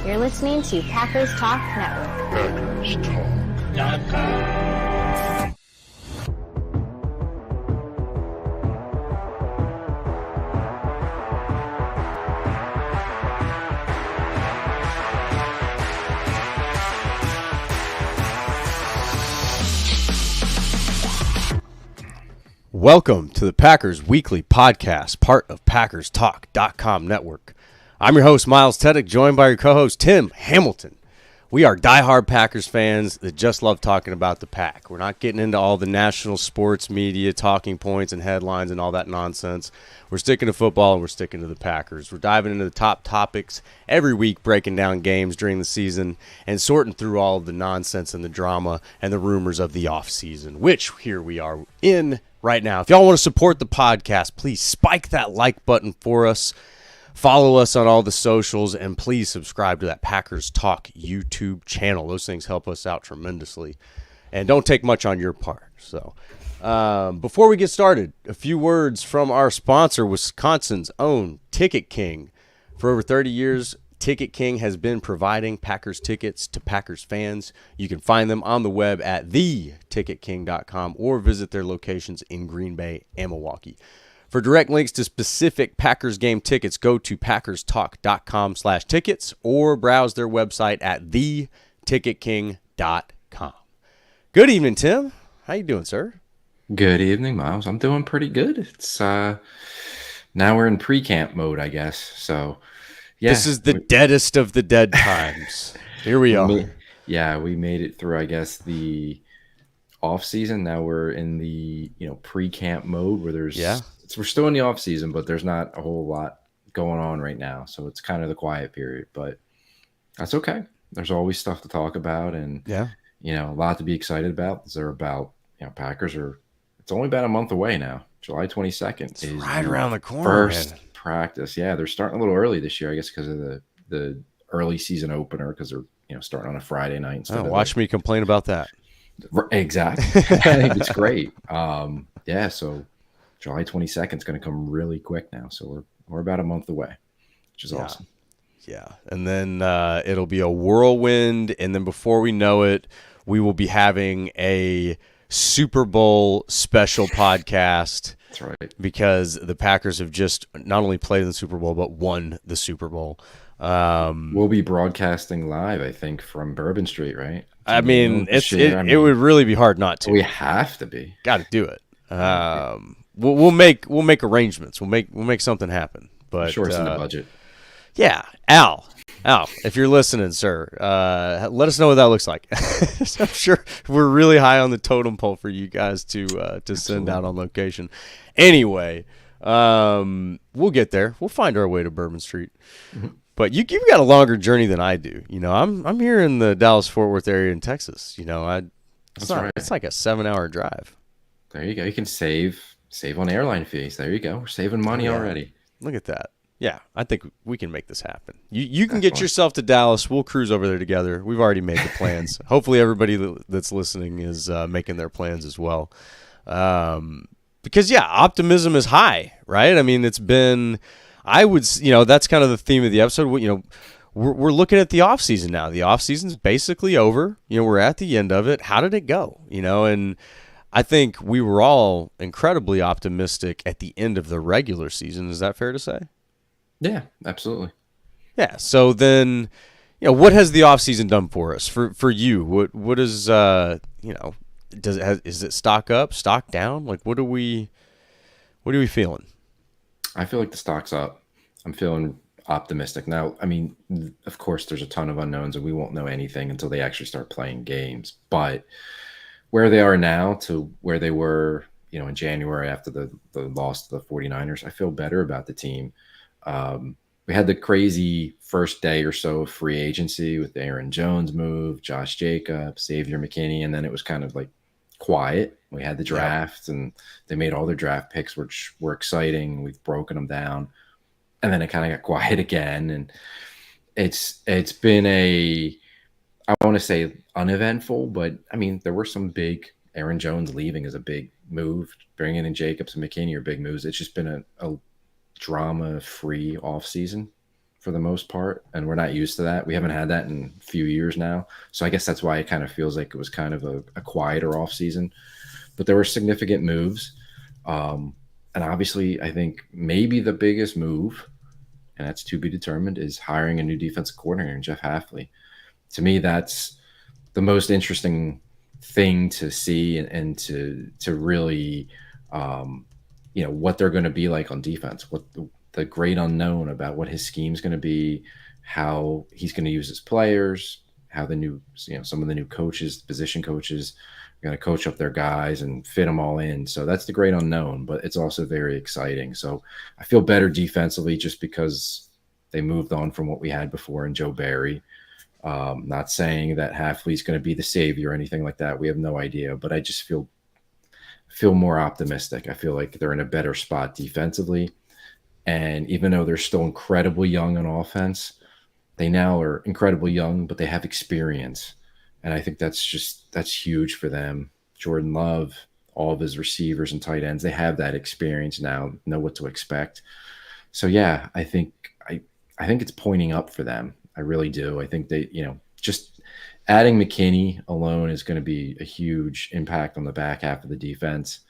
You're listening to Packers Talk Network. PackersTalk.com. Welcome to the Packers Weekly Podcast, part of PackersTalk.com network. I'm your host, Miles Teddick, joined by your co-host, Tim Hamilton. We are diehard Packers fans that just love talking about the Pack. We're not getting into all the national sports media talking points and headlines and all that nonsense. We're sticking to football and we're sticking to the Packers. We're diving into the top topics every week, breaking down games during the season and sorting through all of the nonsense and the drama and the rumors of the offseason, which here we are in right now. If y'all want to support the podcast, please spike that like button for us. Follow us on all the socials, and please subscribe to that Packers Talk YouTube channel. Those things help us out tremendously and don't take much on your part. So before we get started, a few words from our sponsor, Wisconsin's own Ticket King. For over 30 years, Ticket King has been providing Packers tickets to Packers fans. You can find them on the web at theticketking.com or visit their locations in Green Bay and Milwaukee. For direct links to specific Packers game tickets, go to packerstalk.com/tickets or browse their website at theticketking.com. Good evening, Tim. How you doing, sir? Good evening, Miles. I'm doing pretty good. It's now we're in pre-camp mode, I guess. So, yeah. This is the deadest of the dead times. Here we are. We made it through, I guess, the off-season. Now we're in the pre-camp mode where there's we're still in the off-season, but there's not a whole lot going on right now. So it's kind of the quiet period, but that's okay. There's always stuff to talk about and a lot to be excited about. They're about Packers are. It's only about a month away now. July 22nd is right around the corner. First practice. Yeah, they're starting a little early this year, I guess, because of the early season opener, because they're starting on a Friday night. Watch me complain about that. Exactly. I think it's great. So July 22nd is going to come really quick now. So we're about a month away, which is awesome. Yeah, and then it'll be a whirlwind, and then before we know it, we will be having a Super Bowl special podcast. That's right. Because the Packers have just not only played in the Super Bowl, but won the Super Bowl. We'll be broadcasting live, I think, from Bourbon Street, right? I mean, it would really be hard not to. We have to be. Got to do it. We'll make arrangements. We'll make something happen. But I'm sure it's in the budget. Yeah, Al, if you're listening, sir, let us know what that looks like. I'm sure we're really high on the totem pole for you guys to send out on location. Anyway, we'll get there. We'll find our way to Bourbon Street. Mm-hmm. But you've got a longer journey than I do. I'm here in the Dallas-Fort Worth area in Texas. It's like a 7-hour drive. There you go. You can save on airline fees. There you go. We're saving money already. Look at that. Yeah, I think we can make this happen. You can get yourself to Dallas. We'll cruise over there together. We've already made the plans. Hopefully everybody that's listening is making their plans as well. Because, optimism is high, right? I mean, it's been – that's kind of the theme of the episode. We're looking at the offseason now. The offseason's basically over. We're at the end of it. How did it go? And I think we were all incredibly optimistic at the end of the regular season. Is that fair to say? Yeah, absolutely. Yeah. So then, what has the offseason done for us? For you, what is is it stock up, stock down? Like, what are we feeling? I feel like the stock's up. I'm feeling optimistic. Now, I mean, of course, there's a ton of unknowns, and we won't know anything until they actually start playing games. But where they are now to where they were, in January after the loss to the 49ers, I feel better about the team. We had the crazy first day or so of free agency with the Aaron Jones move, Josh Jacobs, Xavier McKinney, and then it was kind of like quiet. We had the draft, and they made all their draft picks, which were exciting. We've broken them down, and then it kind of got quiet again. And it's been I want to say uneventful, but I mean, there were some big. Aaron Jones leaving is a big move. Bringing in Jacobs and McKinney are big moves. It's just been a drama-free offseason for the most part, and we're not used to that. We haven't had that in a few years now. So I guess that's why it kind of feels like it was kind of a quieter offseason. But there were significant moves. And obviously, I think maybe the biggest move, and that's to be determined, is hiring a new defensive coordinator, Jeff Hafley. To me, that's the most interesting thing to see and to really, what they're going to be like on defense, what the great unknown about what his scheme is going to be, how he's going to use his players, how the new, some of the new coaches, position coaches, are going to coach up their guys and fit them all in. So that's the great unknown, but it's also very exciting. So I feel better defensively just because they moved on from what we had before in Joe Barry. Not saying that Hafley's going to be the savior or anything like that. We have no idea, but I just feel more optimistic. I feel like they're in a better spot defensively. And even though they're still incredibly young on offense, they now are incredibly young, but they have experience. And I think that's huge for them. Jordan Love, all of his receivers and tight ends, they have that experience now, know what to expect. So yeah, I think it's pointing up for them. I really do. I think they, just adding McKinney alone is going to be a huge impact on the back half of the defense.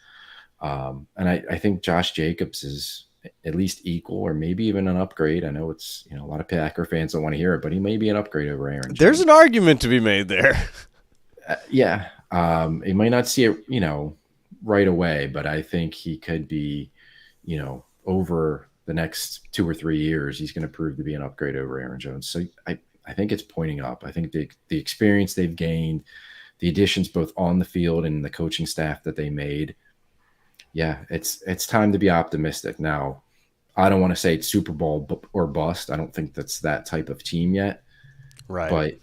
And I think Josh Jacobs is at least equal or maybe even an upgrade. I know it's, a lot of Packer fans don't want to hear it, but he may be an upgrade over Aaron Jones. There's an argument to be made there. Yeah. He might not see it, right away, but I think he could be, over the next 2 or 3 years, he's going to prove to be an upgrade over Aaron Jones. So I think it's pointing up. I think the experience they've gained, the additions both on the field and the coaching staff that they made, yeah, it's time to be optimistic. Now, I don't want to say it's Super Bowl or bust. I don't think that's that type of team yet. Right. But,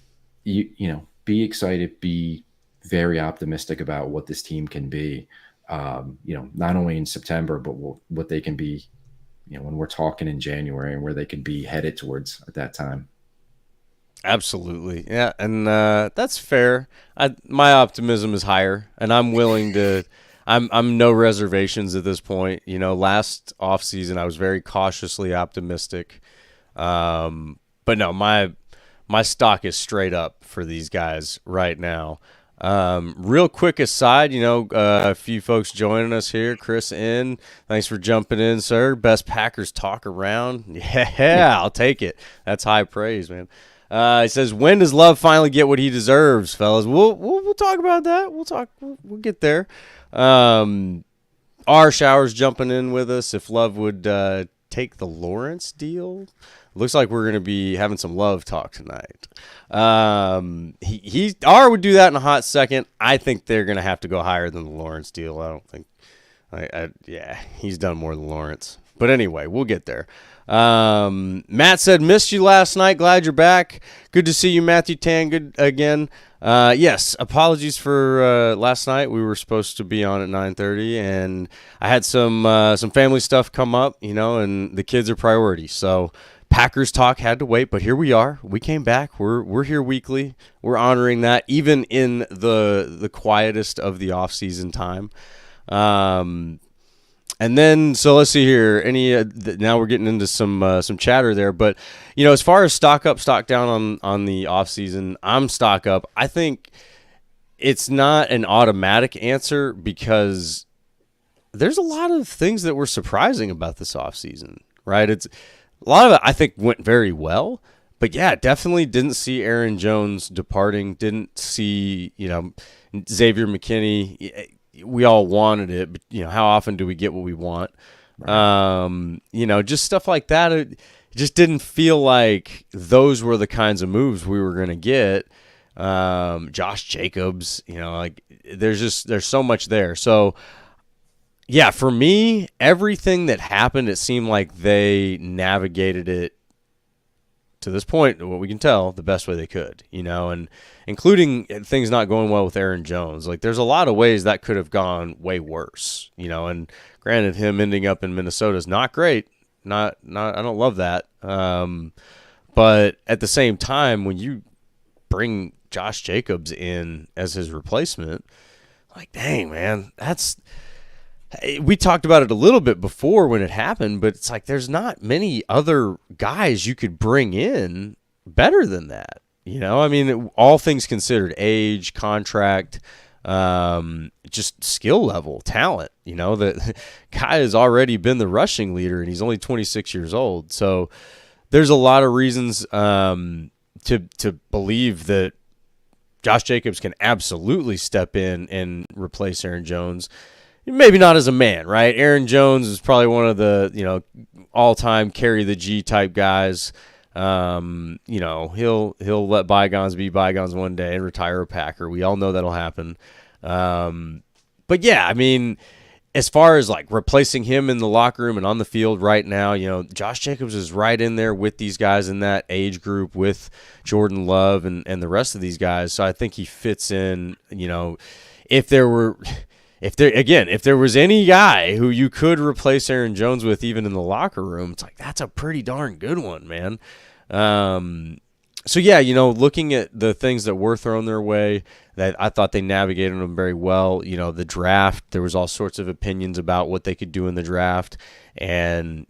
be excited, be very optimistic about what this team can be, not only in September, but what they can be, when we're talking in January and where they could be headed towards at that time. Absolutely. Yeah, and that's fair. My optimism is higher, and I'm willing to I'm no reservations at this point. Last offseason I was very cautiously optimistic. But no, my stock is straight up for these guys right now. Real quick aside, a few folks joining us here. Chris N, thanks for jumping in, sir. Best Packers talk around. Yeah, I'll take it. That's high praise, man. He says, when does Love finally get what he deserves, fellas? We'll talk about that. We'll get there. R Showers jumping in with us. If Love would take the Lawrence deal, looks like we're going to be having some Love talk tonight. R would do that in a hot second. I think they're going to have to go higher than the Lawrence deal. I don't think. Yeah, he's done more than Lawrence. But anyway, we'll get there. Matt said, missed you last night. Glad you're back. Good to see you, Matthew Tan. Good again. Yes, apologies for last night. We were supposed to be on at 9:30, and I had some family stuff come up, and the kids are priority. So Packers talk had to wait, but here we are. We came back. We're here weekly. We're honoring that, even in the quietest of the off-season time. And then, so let's see here. Now we're getting into some chatter there, but as far as stock up, stock down on the off season, I'm stock up. I think it's not an automatic answer because there's a lot of things that were surprising about this off season, right? A lot of it I think went very well, but yeah, definitely didn't see Aaron Jones departing. Didn't see Xavier McKinney. We all wanted it, but how often do we get what we want? Right. Just stuff like that. It just didn't feel like those were the kinds of moves we were going to get. Josh Jacobs, there's so much there. So yeah, for me, everything that happened, it seemed like they navigated it to this point, what we can tell, the best way they could, and including things not going well with Aaron Jones. Like, there's a lot of ways that could have gone way worse, and granted, him ending up in Minnesota is not great. I don't love that. But at the same time, when you bring Josh Jacobs in as his replacement, like, dang, man, that's we talked about it a little bit before when it happened, but it's like there's not many other guys you could bring in better than that. I mean, all things considered, age, contract, just skill level, talent. The guy has already been the rushing leader, and he's only 26 years old. So there's a lot of reasons to believe that Josh Jacobs can absolutely step in and replace Aaron Jones. Maybe not as a man, right? Aaron Jones is probably one of the all-time carry the G type guys. He'll let bygones be bygones one day and retire a Packer. We all know that'll happen. But yeah, I mean, as far as like replacing him in the locker room and on the field right now, Josh Jacobs is right in there with these guys in that age group with Jordan Love and the rest of these guys. So I think he fits in. If there was any guy who you could replace Aaron Jones with, even in the locker room, it's like that's a pretty darn good one, man. So yeah, looking at the things that were thrown their way, that I thought they navigated them very well. The draft, there was all sorts of opinions about what they could do in the draft. And,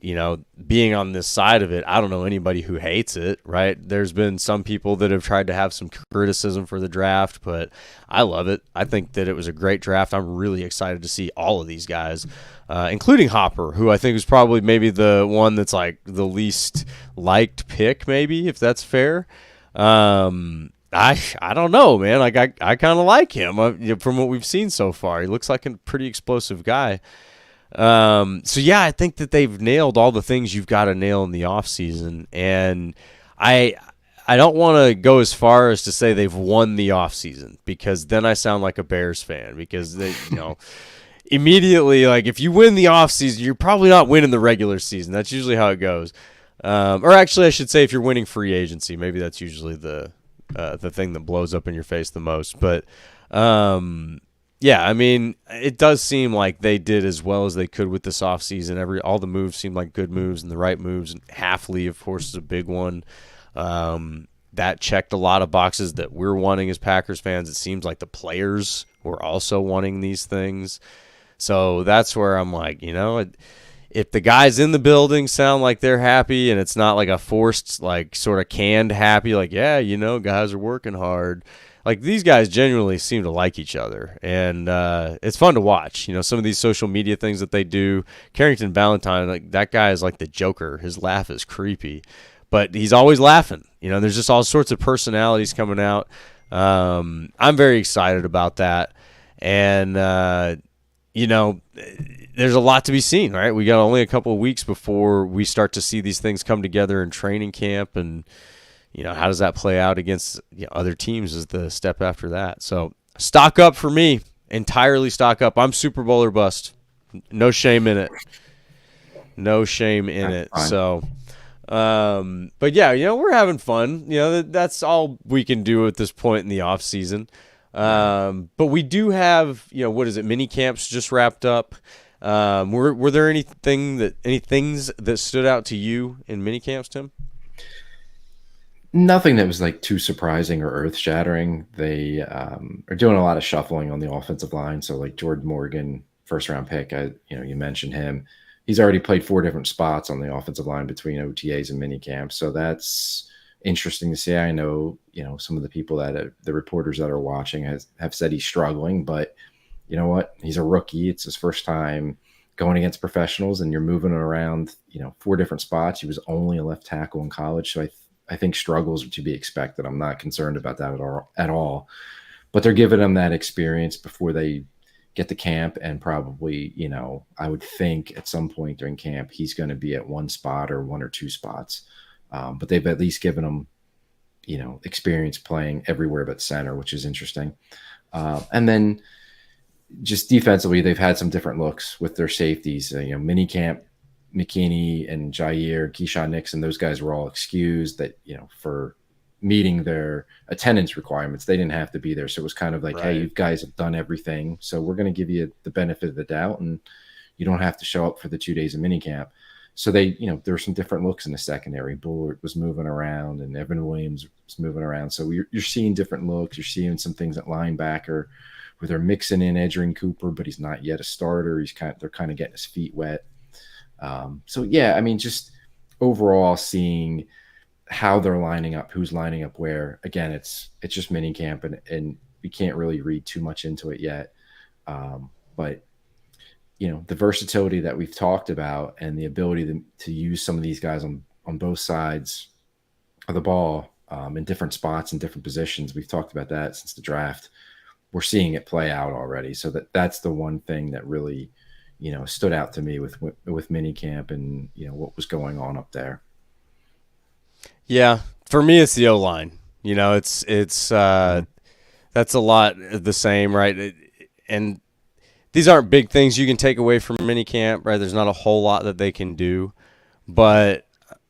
being on this side of it, I don't know anybody who hates it, right? There's been some people that have tried to have some criticism for the draft, but I love it. I think that it was a great draft. I'm really excited to see all of these guys, including Hopper, who I think is probably maybe the one that's like the least liked pick, maybe, if that's fair. I don't know, man. Like I kind of like him from what we've seen so far. He looks like a pretty explosive guy. So yeah, I think that they've nailed all the things you've got to nail in the offseason. And I don't want to go as far as to say they've won the offseason, because then I sound like a Bears fan, because they, immediately, like, if you win the offseason, you're probably not winning the regular season. That's usually how it goes. Or actually, I should say, if you're winning free agency, maybe that's usually the thing that blows up in your face the most. But yeah, I mean, it does seem like they did as well as they could with this offseason. All the moves seemed like good moves and the right moves. And Halfley, of course, is a big one. That checked a lot of boxes that we're wanting as Packers fans. It seems like the players were also wanting these things. So that's where I'm like, if the guys in the building sound like they're happy and it's not like a forced, like sort of canned happy, like, yeah, guys are working hard. Like, these guys genuinely seem to like each other, and it's fun to watch. Some of these social media things that they do. Carrington Valentine, like, that guy is like the Joker. His laugh is creepy, but he's always laughing. There's just all sorts of personalities coming out. I'm very excited about that, and there's a lot to be seen, right? We got only a couple of weeks before we start to see these things come together in training camp, and how does that play out against other teams is the step after that. So stock up for me, entirely stock up. I'm Super Bowl or bust. No shame in it. No shame in it. So, but yeah, we're having fun. That's all we can do at this point in the off season. But we do have, what is it? Mini camps just wrapped up. Were there any things that stood out to you in mini camps, Tim? Nothing that was like too surprising or earth shattering. They are doing a lot of shuffling on the offensive line. So like Jordan Morgan, first round pick, you mentioned him. He's already played 4 different spots on the offensive line between OTAs and mini camps. So that's interesting to see. I know, some of the people the reporters that are watching have said he's struggling, but you know what? He's a rookie. It's his first time going against professionals, and you're moving around, 4 different spots. He was only a left tackle in college. So I think struggles are to be expected. I'm not concerned about that at all. But they're giving him that experience before they get to camp, and probably, I would think at some point during camp, he's going to be at 1 spot or 1 or 2 spots. But they've at least given him, experience playing everywhere but center, which is interesting. And then just defensively, they've had some different looks with their safeties. Mini camp, McKinney and Jair, Keyshawn Nixon, those guys were all excused that, for meeting their attendance requirements. They didn't have to be there. So it was kind of like, Hey, you guys have done everything, so we're going to give you the benefit of the doubt, and you don't have to show up for the 2 days of minicamp. So they, there were some different looks in the secondary. Bullard was moving around and Evan Williams was moving around. So you're seeing different looks. You're seeing some things at linebacker where they're mixing in Edgerrin Cooper, but he's not yet a starter. They're kind of getting his feet wet. So yeah, I mean, just overall seeing how they're lining up, who's lining up where. Again, it's just mini camp, and we can't really read too much into it yet. But the versatility that we've talked about and the ability to use some of these guys on both sides of the ball in different spots and different positions. We've talked about that since the draft. We're seeing it play out already. So that's the one thing that really, stood out to me with minicamp and, what was going on up there. Yeah. For me, it's the O-line. It's that's a lot the same, right? And these aren't big things you can take away from minicamp, right? There's not a whole lot that they can do. But,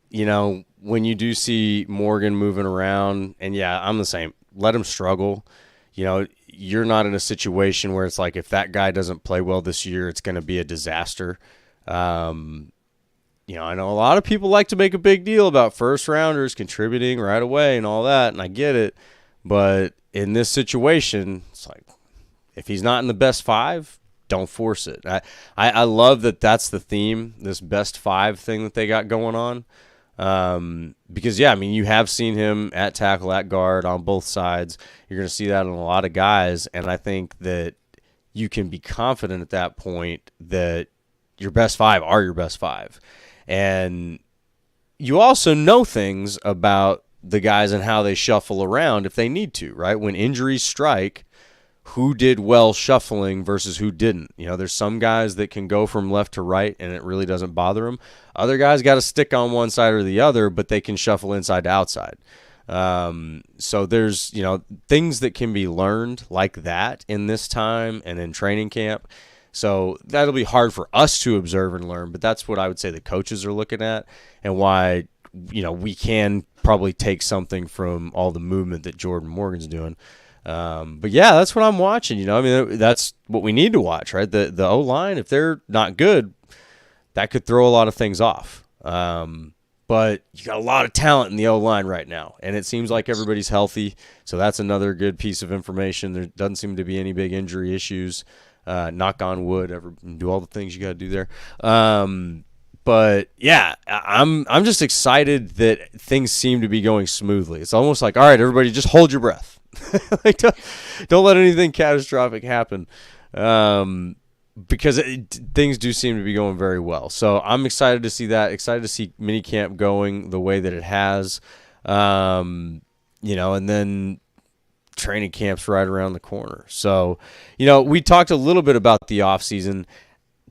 when you do see Morgan moving around, and yeah, I'm the same. Let him struggle. You're not in a situation where it's like if that guy doesn't play well this year, it's going to be a disaster. I know a lot of people like to make a big deal about first rounders contributing right away and all that, and I get it. But in this situation, it's like if he's not in the best 5, don't force it. I love that that's the theme, this best 5 thing that they got going on. Because, yeah, I mean, you have seen him at tackle, at guard, on both sides. You're going to see that in a lot of guys, and I think that you can be confident at that point that your best 5 are your best 5. And you also know things about the guys and how they shuffle around if they need to, right? When injuries strike, who did well shuffling versus who didn't. There's some guys that can go from left to right and it really doesn't bother them. Other guys got to stick on one side or the other, but they can shuffle inside to outside. So there's, things that can be learned like that in this time and in training camp. So that'll be hard for us to observe and learn, but that's what I would say the coaches are looking at and why, we can probably take something from all the movement that Jordan Morgan's doing. But yeah, that's what I'm watching. I mean, that's what we need to watch, right? The O-line, if they're not good, that could throw a lot of things off. But you got a lot of talent in the O-line right now, and it seems like everybody's healthy. So that's another good piece of information. There doesn't seem to be any big injury issues. Knock on wood, do all the things you got to do there. But yeah, I'm just excited that things seem to be going smoothly. It's almost like, all right, everybody, just hold your breath. Like, don't let anything catastrophic happen, because things do seem to be going very well. So I'm excited to see that. Excited to see minicamp going the way that it has, and then training camp's right around the corner. So, we talked a little bit about the offseason.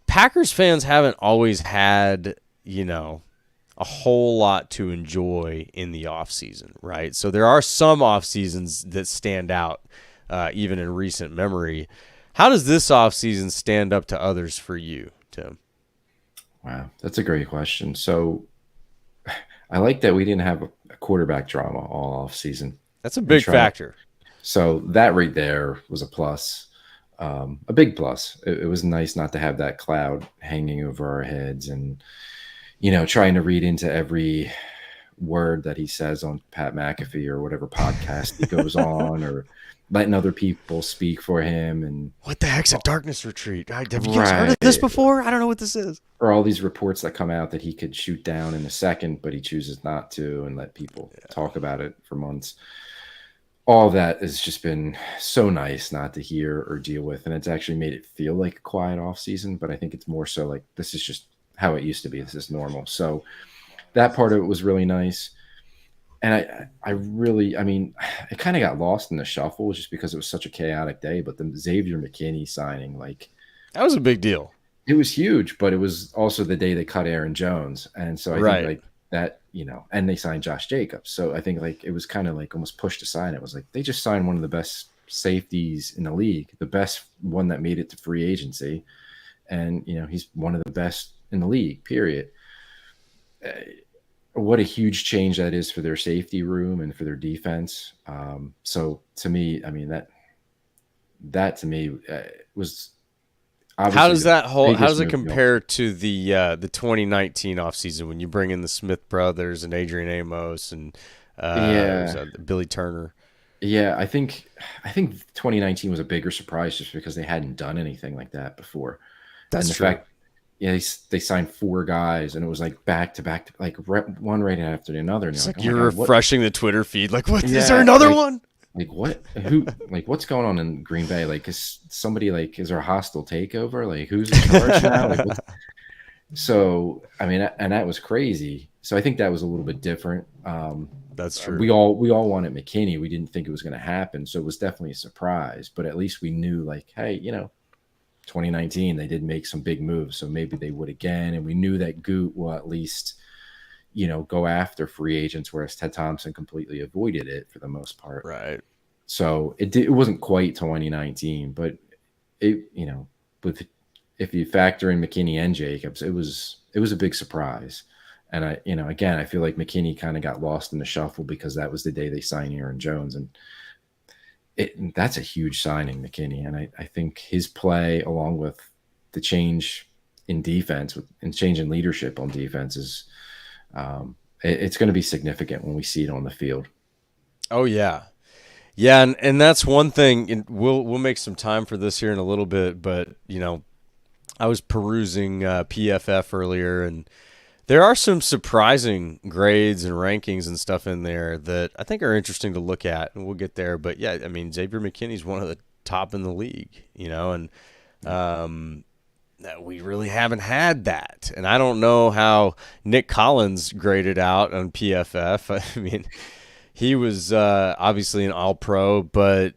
Packers fans haven't always had, a whole lot to enjoy in the offseason, right? So there are some offseasons that stand out, even in recent memory. How does this offseason stand up to others for you, Tim? Wow, that's a great question. So I like that we didn't have a quarterback drama all offseason. That's a big factor. So that right there was a plus, a big plus. It was nice not to have that cloud hanging over our heads and, trying to read into every word that he says on Pat McAfee or whatever podcast he goes on, or letting other people speak for him. And what the heck's a darkness retreat? Have you guys heard of this before? I don't know what this is. Or all these reports that come out that he could shoot down in a second, but he chooses not to and let people talk about it for months. All that has just been so nice not to hear or deal with. And it's actually made it feel like a quiet off season, but I think it's more so like, this is just how it used to be. This is normal. So that part of it was really nice. And it kind of got lost in the shuffle just because it was such a chaotic day, but the Xavier McKinney signing, that was a big deal. It was huge, but it was also the day they cut Aaron Jones. And so I think that, and they signed Josh Jacobs. So I think it was kind of almost pushed aside. It was like, they just signed one of the best safeties in the league, the best one that made it to free agency. And, he's one of the best in the league, period. What a huge change that is for their safety room and for their defense. So to me, I mean, that to me was How does the how does biggest it move of the compare to the 2019 offseason when you bring in the Smith brothers and Adrian Amos and was Yeah, that Billy Turner? yeah. I think 2019 was a bigger surprise just because they hadn't done anything like that before, and That's the true. fact, yeah, they signed 4 guys, and it was like back to back, like one right after another, and you're It's like, like oh my you're god, what? refreshing the Twitter feed. Like, what is there Yeah, another one? like what? Who? Like what's going on in Green Bay? Like, is somebody like is there a hostile takeover? Like who's in charge now? Like what's so? I mean, and that was crazy. So I think that was a little bit different. That's true. We all wanted McKinney. We didn't think it was going to happen, so it was definitely a surprise. But at least we knew, like, hey, 2019 they did make some big moves, so maybe they would again. And we knew that Goot will at least, go after free agents, whereas Ted Thompson completely avoided it for the most part. Right. So it wasn't quite 2019, but it with if you factor in McKinney and Jacobs, it was a big surprise. And again, I feel like McKinney kind of got lost in the shuffle because that was the day they signed Aaron Jones, and that's a huge signing, McKinney. And I think his play, along with the change in defense and change in leadership on defense, is it's going to be significant when we see it on the field. Oh yeah. Yeah, and that's one thing. And we'll make some time for this here in a little bit, but I was perusing PFF earlier, and there are some surprising grades and rankings and stuff in there that I think are interesting to look at, and we'll get there. But yeah, I mean, Xavier McKinney's one of the top in the league, and we really haven't had that. And I don't know how Nick Collins graded out on PFF. I mean, he was obviously an All-Pro, but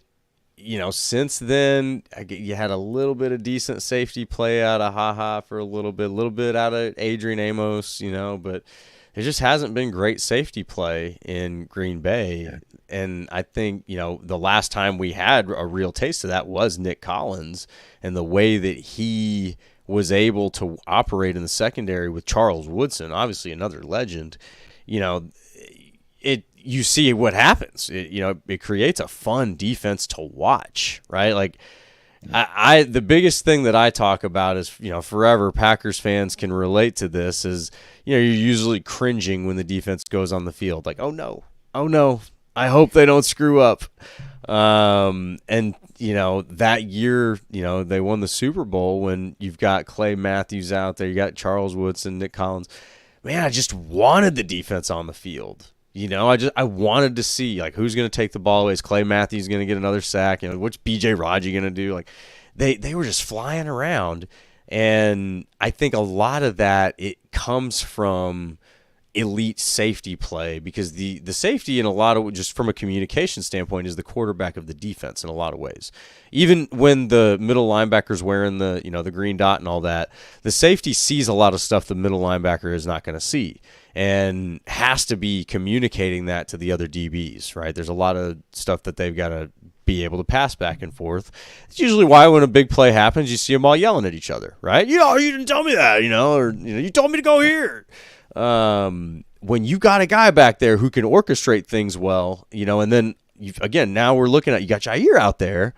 since then, you had a little bit of decent safety play out of Ha for a little bit out of Adrian Amos, but there just hasn't been great safety play in Green Bay. Yeah. And I think, the last time we had a real taste of that was Nick Collins, and the way that he was able to operate in the secondary with Charles Woodson, obviously another legend. You see what happens. It creates a fun defense to watch, right? Like, I the biggest thing that I talk about is, forever Packers fans can relate to this is, you're usually cringing when the defense goes on the field. Like, oh no, I hope they don't screw up. And that year, they won the Super Bowl when you've got Clay Matthews out there, you got Charles Woodson, Nick Collins. Man, I just wanted the defense on the field. I wanted to see, like, who's going to take the ball away. Is Clay Matthews going to get another sack? What's B.J. Raji going to do? Like, they were just flying around, and I think a lot of that, it comes from elite safety play, because the safety, in a lot of, just from a communication standpoint, is the quarterback of the defense in a lot of ways. Even when the middle linebacker's wearing the the green dot and all that, the safety sees a lot of stuff the middle linebacker is not going to see, and has to be communicating that to the other DBs, right? There's a lot of stuff that they've got to be able to pass back and forth. It's usually why when a big play happens, you see them all yelling at each other, right? You didn't tell me that, or you told me to go here. When you got a guy back there who can orchestrate things well, and then now we're looking at, you got Jair out there,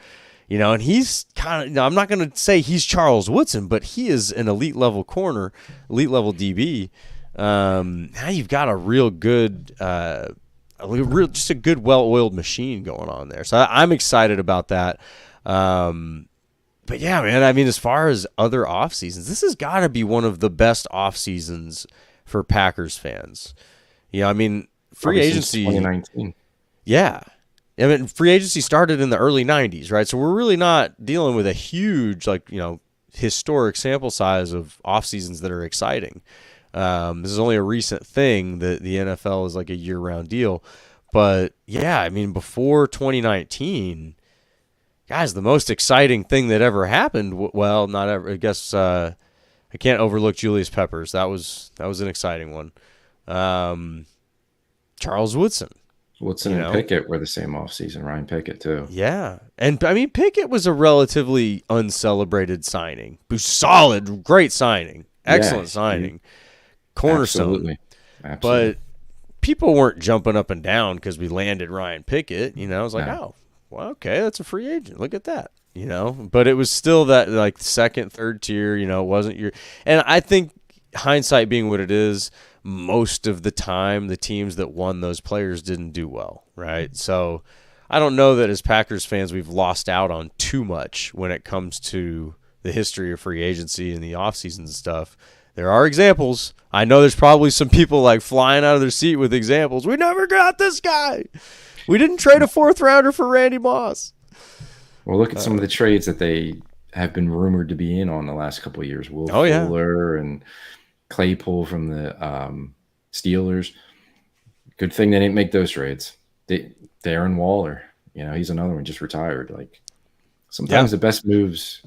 and he's kind of, I'm not going to say he's Charles Woodson, but he is an elite level corner, elite level DB. Now you've got a real good, just a good, well-oiled machine going on there. So I'm excited about that. But yeah, man, I mean, as far as other off seasons, this has got to be one of the best off seasons for Packers fans. I mean, free agency, 2019. Yeah. I mean, free agency started in the early 90s, right? So we're really not dealing with a huge, historic sample size of off seasons that are exciting. This is only a recent thing that the NFL is like a year-round deal. But, yeah, I mean, before 2019, guys, the most exciting thing that ever happened, well, not ever, I guess I can't overlook Julius Peppers. That was an exciting one. Charles Woodson. Woodson and Pickett were the same offseason. Ryan Pickett, too. Yeah. And, I mean, Pickett was a relatively uncelebrated signing. Solid, great signing. Excellent signing. Cornerstone. Absolutely. But people weren't jumping up and down because we landed Ryan Pickett. It was like, oh, well, okay, that's a free agent. Look at that. but it was still that like second, third tier, it wasn't and I think hindsight being what it is, most of the time the teams that won those players didn't do well, right? So I don't know that as Packers fans we've lost out on too much when it comes to the history of free agency and the offseason stuff. There are examples. I know there's probably some people like flying out of their seat with examples. We never got this guy. We didn't trade a 4th rounder for Randy Moss. Well, look at some of the trades that they have been rumored to be in on the last couple of years. Will Fuller and Claypool from the Steelers. Good thing they didn't make those trades. Darren Waller, he's another one, just retired. Like sometimes the best moves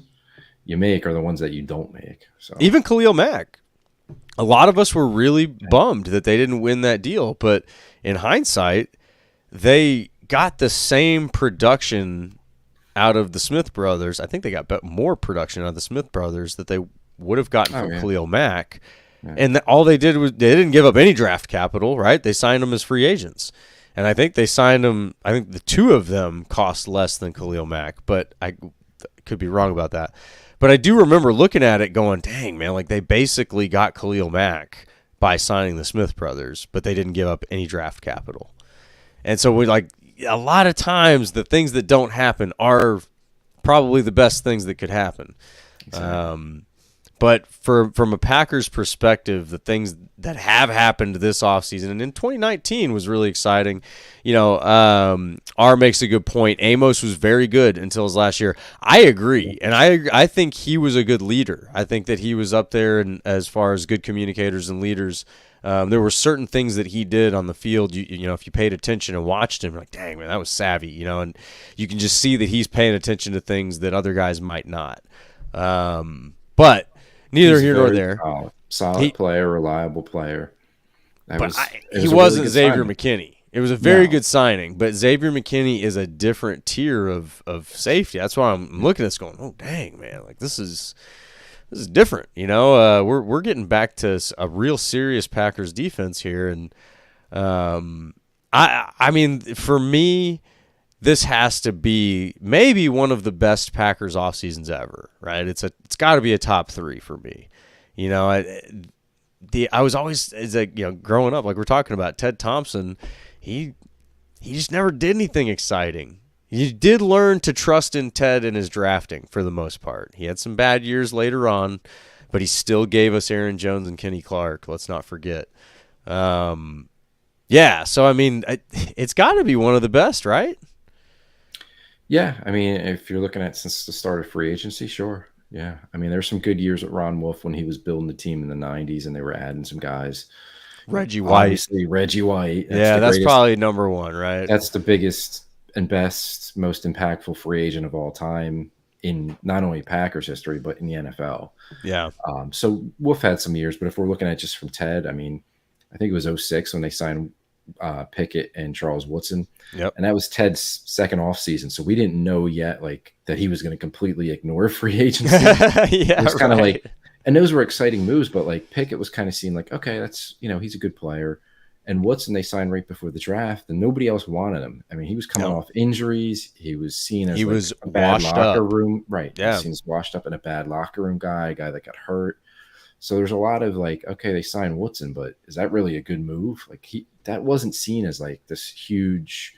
you make are the ones that you don't make. So even Khalil Mack. A lot of us were really bummed that they didn't win that deal, but in hindsight, they got the same production out of the Smith brothers. I think they got more production out of the Smith brothers that they would have gotten from Khalil Mack. Yeah. And all they did was they didn't give up any draft capital, right? They signed them as free agents. And I think they signed them, I think the two of them cost less than Khalil Mack, but I could be wrong about that. But I do remember looking at it going, dang, man, like they basically got Khalil Mack by signing the Smith brothers, but they didn't give up any draft capital. And so a lot of times the things that don't happen are probably the best things that could happen. Exactly. But from a Packers perspective, the things that have happened this offseason, and in 2019 was really exciting. R makes a good point. Amos was very good until his last year. I agree, and I think he was a good leader. I think that he was up there and as far as good communicators and leaders. There were certain things that he did on the field. If you paid attention and watched him, you're like, dang, man, that was savvy. And you can just see that he's paying attention to things that other guys might not. But neither here nor there. Solid player, reliable player. He wasn't Xavier McKinney. It was a very good signing, but Xavier McKinney is a different tier of safety. That's why I'm looking at this going, oh, dang, man, like this is different. We're getting back to a real serious Packers defense here, and I mean, for me, this has to be maybe one of the best Packers off seasons ever, right? It's got to be a top 3 for me. I was always growing up, like we're talking about Ted Thompson, he just never did anything exciting. You did learn to trust in Ted in his drafting for the most part. He had some bad years later on, but he still gave us Aaron Jones and Kenny Clark. Let's not forget. So I mean, it's got to be one of the best, right? Yeah, I mean, if you're looking at since the start of free agency, sure. Yeah, I mean, there's some good years with Ron Wolf when he was building the team in the 90s and they were adding some guys. Reggie White. Obviously, Reggie White. That's probably number one, right? That's the biggest and best, most impactful free agent of all time in not only Packers history, but in the NFL. Yeah. So Wolf had some years, but if we're looking at just from Ted, I mean, I think it was 2006 when they signed Pickett and Charles Woodson. Yep. And that was Ted's second off season. So we didn't know yet that he was going to completely ignore free agency. It was kind of and those were exciting moves, but Pickett was kind of seen okay, that's, he's a good player. And Woodson, they signed right before the draft and nobody else wanted him. I mean, he was coming off injuries. He was seen as a bad locker room. Right. Yeah. He was washed up in a bad locker room guy, a guy that got hurt. So there's a lot of okay, they signed Woodson, but is that really a good move? That wasn't seen as this huge,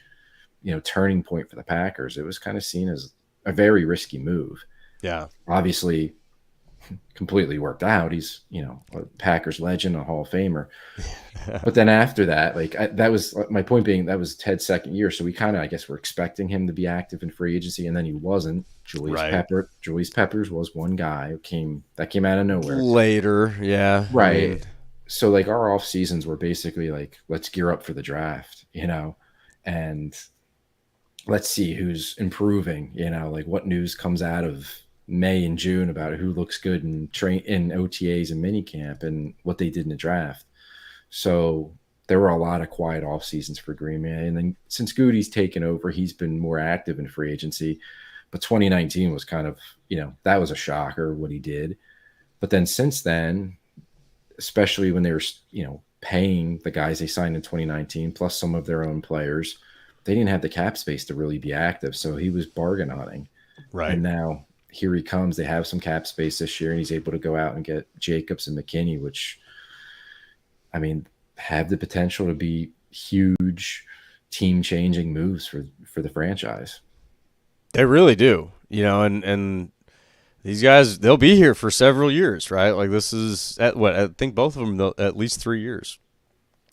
turning point for the Packers. It was kind of seen as a very risky move. Yeah. Obviously, completely worked out. He's, a Packers legend, a Hall of Famer. But then after that, that was my point being that was Ted's second year. So we kind of, I guess, were expecting him to be active in free agency, and then he wasn't. Julius Peppers was one guy who came out of nowhere. Later, yeah. Right. I mean, so our off seasons were basically let's gear up for the draft, and let's see who's improving, what news comes out of May and June about who looks good in OTAs and minicamp and what they did in the draft. So there were a lot of quiet off seasons for Green Bay. And then since Goody's taken over, he's been more active in free agency. But 2019 was kind of, that was a shocker what he did. But then since then, especially when they were, paying the guys they signed in 2019, plus some of their own players, they didn't have the cap space to really be active. So he was bargain hunting. Right. And now here he comes. They have some cap space this year, and he's able to go out and get Jacobs and McKinney, which, I mean, have the potential to be huge team-changing moves for the franchise. They really do, and these guys, they'll be here for several years, right? Like this is I think both of them at least 3 years.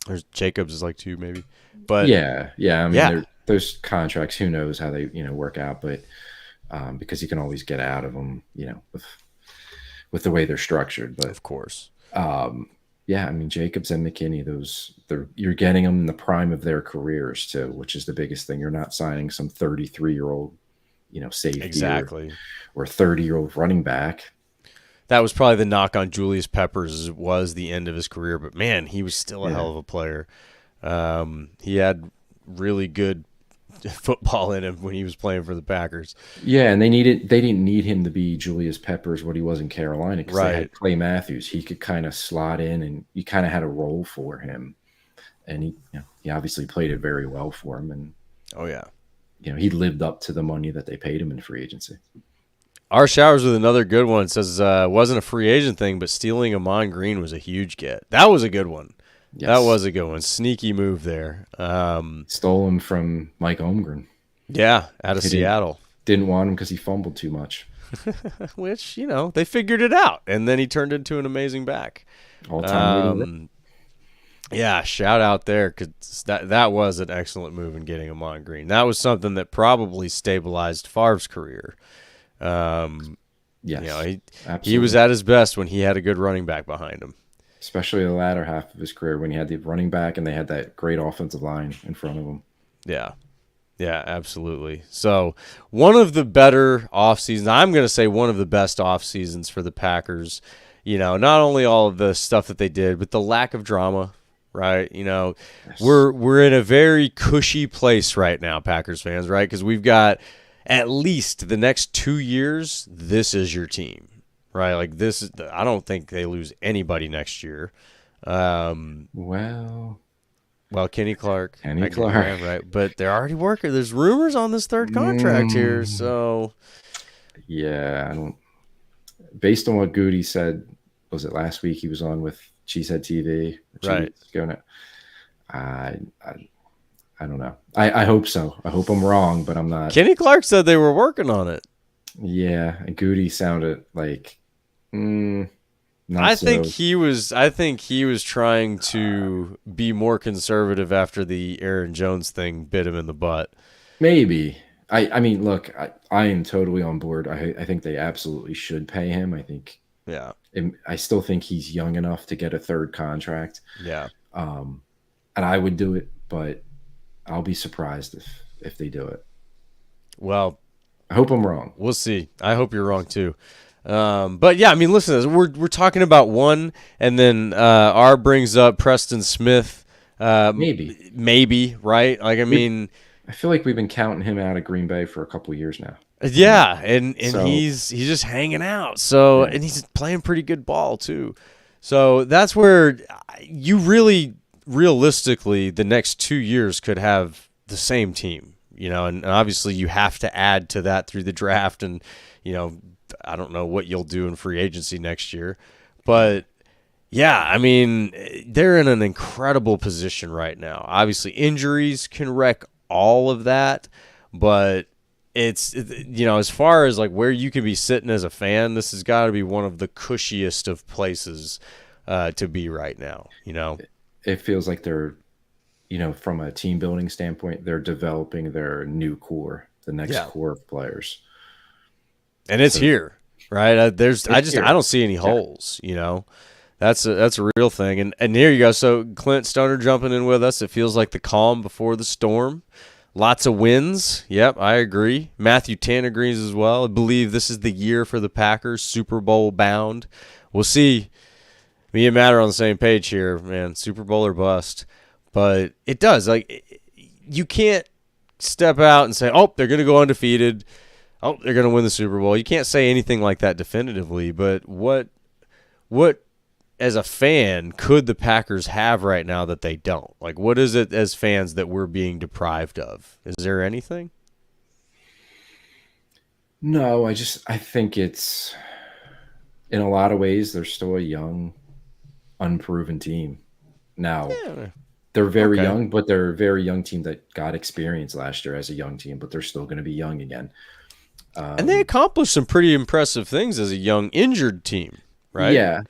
There's Jacobs is like 2 maybe, but yeah. I mean, those contracts, who knows how they work out, but because you can always get out of them, with the way they're structured. But of course, yeah, I mean, Jacobs and McKinney, you're getting them in the prime of their careers too, which is the biggest thing. You're not signing some 33-year-old, safety exactly, or 30-year-old running back. That was probably the knock on Julius Peppers, was the end of his career, but man, he was still a hell of a player. He had really good football in him when he was playing for the Packers. Yeah, and they didn't need him to be Julius Peppers what he was in Carolina, because they had Clay Matthews. He could kind of slot in, and you kind of had a role for him, and he obviously played it very well for him. And he lived up to the money that they paid him in free agency. Our Showers with another good one. It says wasn't a free agent thing, but stealing Amon Green was a huge get. That was a good one. Yes. That was a good one. Sneaky move there. Stole him from Mike Holmgren. Yeah, out of Seattle. Didn't want him because he fumbled too much. Which, they figured it out, and then he turned into an amazing back. All-time yeah, shout out there, because that was an excellent move in getting Amon Green. That was something that probably stabilized Favre's career. Yes, he was at his best when he had a good running back behind him. Especially the latter half of his career when he had the running back and they had that great offensive line in front of him. Yeah, absolutely. So one of the better off seasons, I'm going to say one of the best off seasons for the Packers. Not only all of the stuff that they did, but the lack of drama. Right, yes. We're in a very cushy place right now, Packers fans. Right, because we've got at least the next 2 years. This is your team. Right, like this is. I don't think they lose anybody next year. Well, Kenny Clark, right? But they're already working. There's rumors on this third contract here, so yeah, I don't. Based on what Goody said, was it last week? He was on with Cheesehead TV, right? I don't know. I hope so. I hope I'm wrong, but I'm not. Kenny Clark said they were working on it. Yeah, and Goody sounded like. I think he was trying to be more conservative after the Aaron Jones thing bit him in the butt. Maybe. I mean, look, I am totally on board. I think they absolutely should pay him. I think. Yeah. I still think he's young enough to get a third contract. Yeah. And I would do it, but I'll be surprised if they do it. Well, I hope I'm wrong. We'll see. I hope you're wrong too. But yeah, I mean, listen, we're talking about one, and then R brings up Preston Smith. Maybe, right? Like, I mean, I feel like we've been counting him out of Green Bay for a couple of years now. Yeah, and so, he's just hanging out. So, and he's playing pretty good ball too. So that's where you really, realistically, the next 2 years could have the same team. And obviously you have to add to that through the draft, and I don't know what you'll do in free agency next year, but yeah, I mean, they're in an incredible position right now. Obviously, injuries can wreck all of that, but it's as far as like where you can be sitting as a fan, this has got to be one of the cushiest of places to be right now. It feels like they're, from a team building standpoint, they're developing their new core, the next core of players. And it's here, right? I don't see any holes, That's a real thing. And here you go. So Clint Stoner jumping in with us. It feels like the calm before the storm. Lots of wins. Yep, I agree. Matthew Tan agrees as well. I believe this is the year for the Packers, Super Bowl bound. We'll see. Me and Matt are on the same page here, man. Super Bowl or bust. But it does. Like, you can't step out and say, oh, they're going to go undefeated. Oh, they're going to win the Super Bowl. You can't say anything like that definitively, but what as a fan could the Packers have right now that they don't? Like, what is it as fans that we're being deprived of? Is there anything? No, I think it's in a lot of ways they're still a young, unproven team. Now Yeah. they're very Okay. young, but they're a very young team that got experience last year as a young team, but they're still going to be young again. And they accomplished some pretty impressive things as a young injured team, right? Yeah,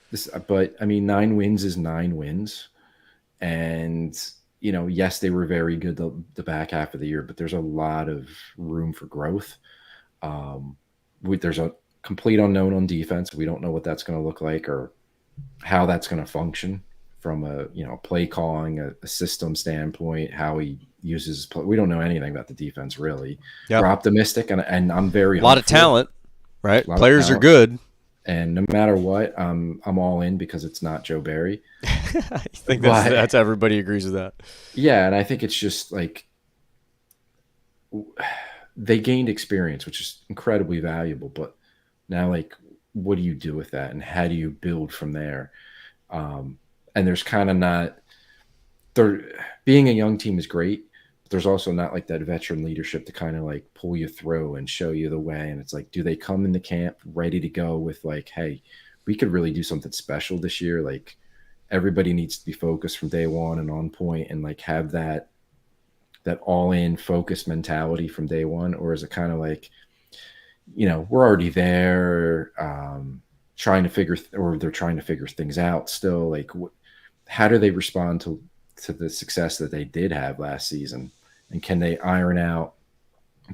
but I mean, 9 wins is 9 wins, and yes, they were very good the back half of the year, but there's a lot of room for growth. There's a complete unknown on defense. We don't know what that's going to look like or how that's going to function from a play calling, a system standpoint, how he uses play. We don't know anything about the defense really. Yeah. We're optimistic, and I'm very a lot of talent, right? Players are good. And no matter what, I'm all in because it's not Joe Barry. I think that's everybody agrees with that. Yeah, and I think it's just like they gained experience, which is incredibly valuable. But now, like, what do you do with that, and how do you build from there? And there's kind of not there. Being a young team is great, but there's also not like that veteran leadership to kind of like pull you through and show you the way. And it's like, do they come into camp ready to go with like, hey, we could really do something special this year? Like, everybody needs to be focused from day one and on point, and like have that all-in focused mentality from day one? Or is it kind of like, we're already there, trying to figure or they're trying to figure things out still? Like, how do they respond to the success that they did have last season, and can they iron out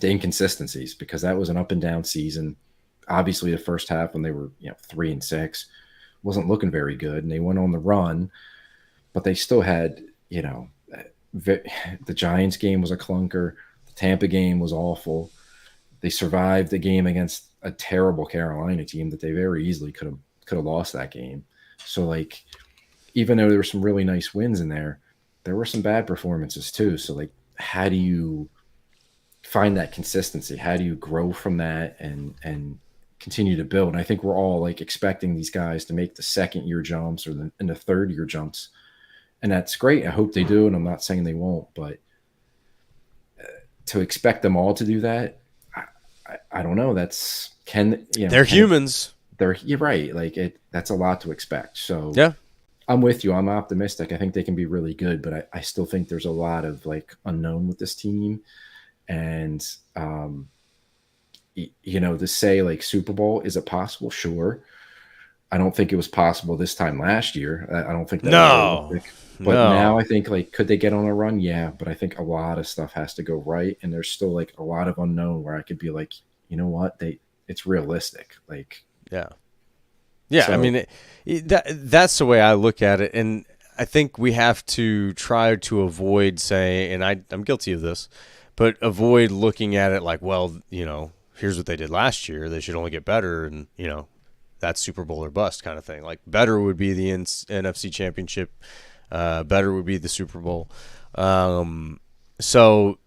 the inconsistencies? Because that was an up and down season. Obviously, the first half when they were 3-6 wasn't looking very good, and they went on the run, but they still had the Giants game was a clunker. The Tampa game was awful. They survived the game against a terrible Carolina team that they very easily could have lost that game. So, like, even though there were some really nice wins in there were some bad performances too. So, like, how do you find that consistency? How do you grow from that and continue to build? And I think we're all like expecting these guys to make the second-year jumps or the third-year jumps. And that's great. I hope they do, and I'm not saying they won't, but to expect them all to do that, I don't know. They're humans. You're right. Like, that's a lot to expect. So yeah, I'm with you. I'm optimistic. I think they can be really good, but I still think there's a lot of like unknown with this team. And to say like Super Bowl, is it possible? Sure. I don't think it was possible this time last year. I don't think that was realistic. But now I think, like, could they get on a run? Yeah, but I think a lot of stuff has to go right, and there's still like a lot of unknown where I could be like, you know what, it's realistic. Like, yeah. So, I mean, that's the way I look at it, and I think we have to try to avoid saying, and I'm guilty of this, but avoid looking at it like, well, here's what they did last year. They should only get better, and that's Super Bowl or bust kind of thing. Like, better would be the NFC Championship. Better would be the Super Bowl. So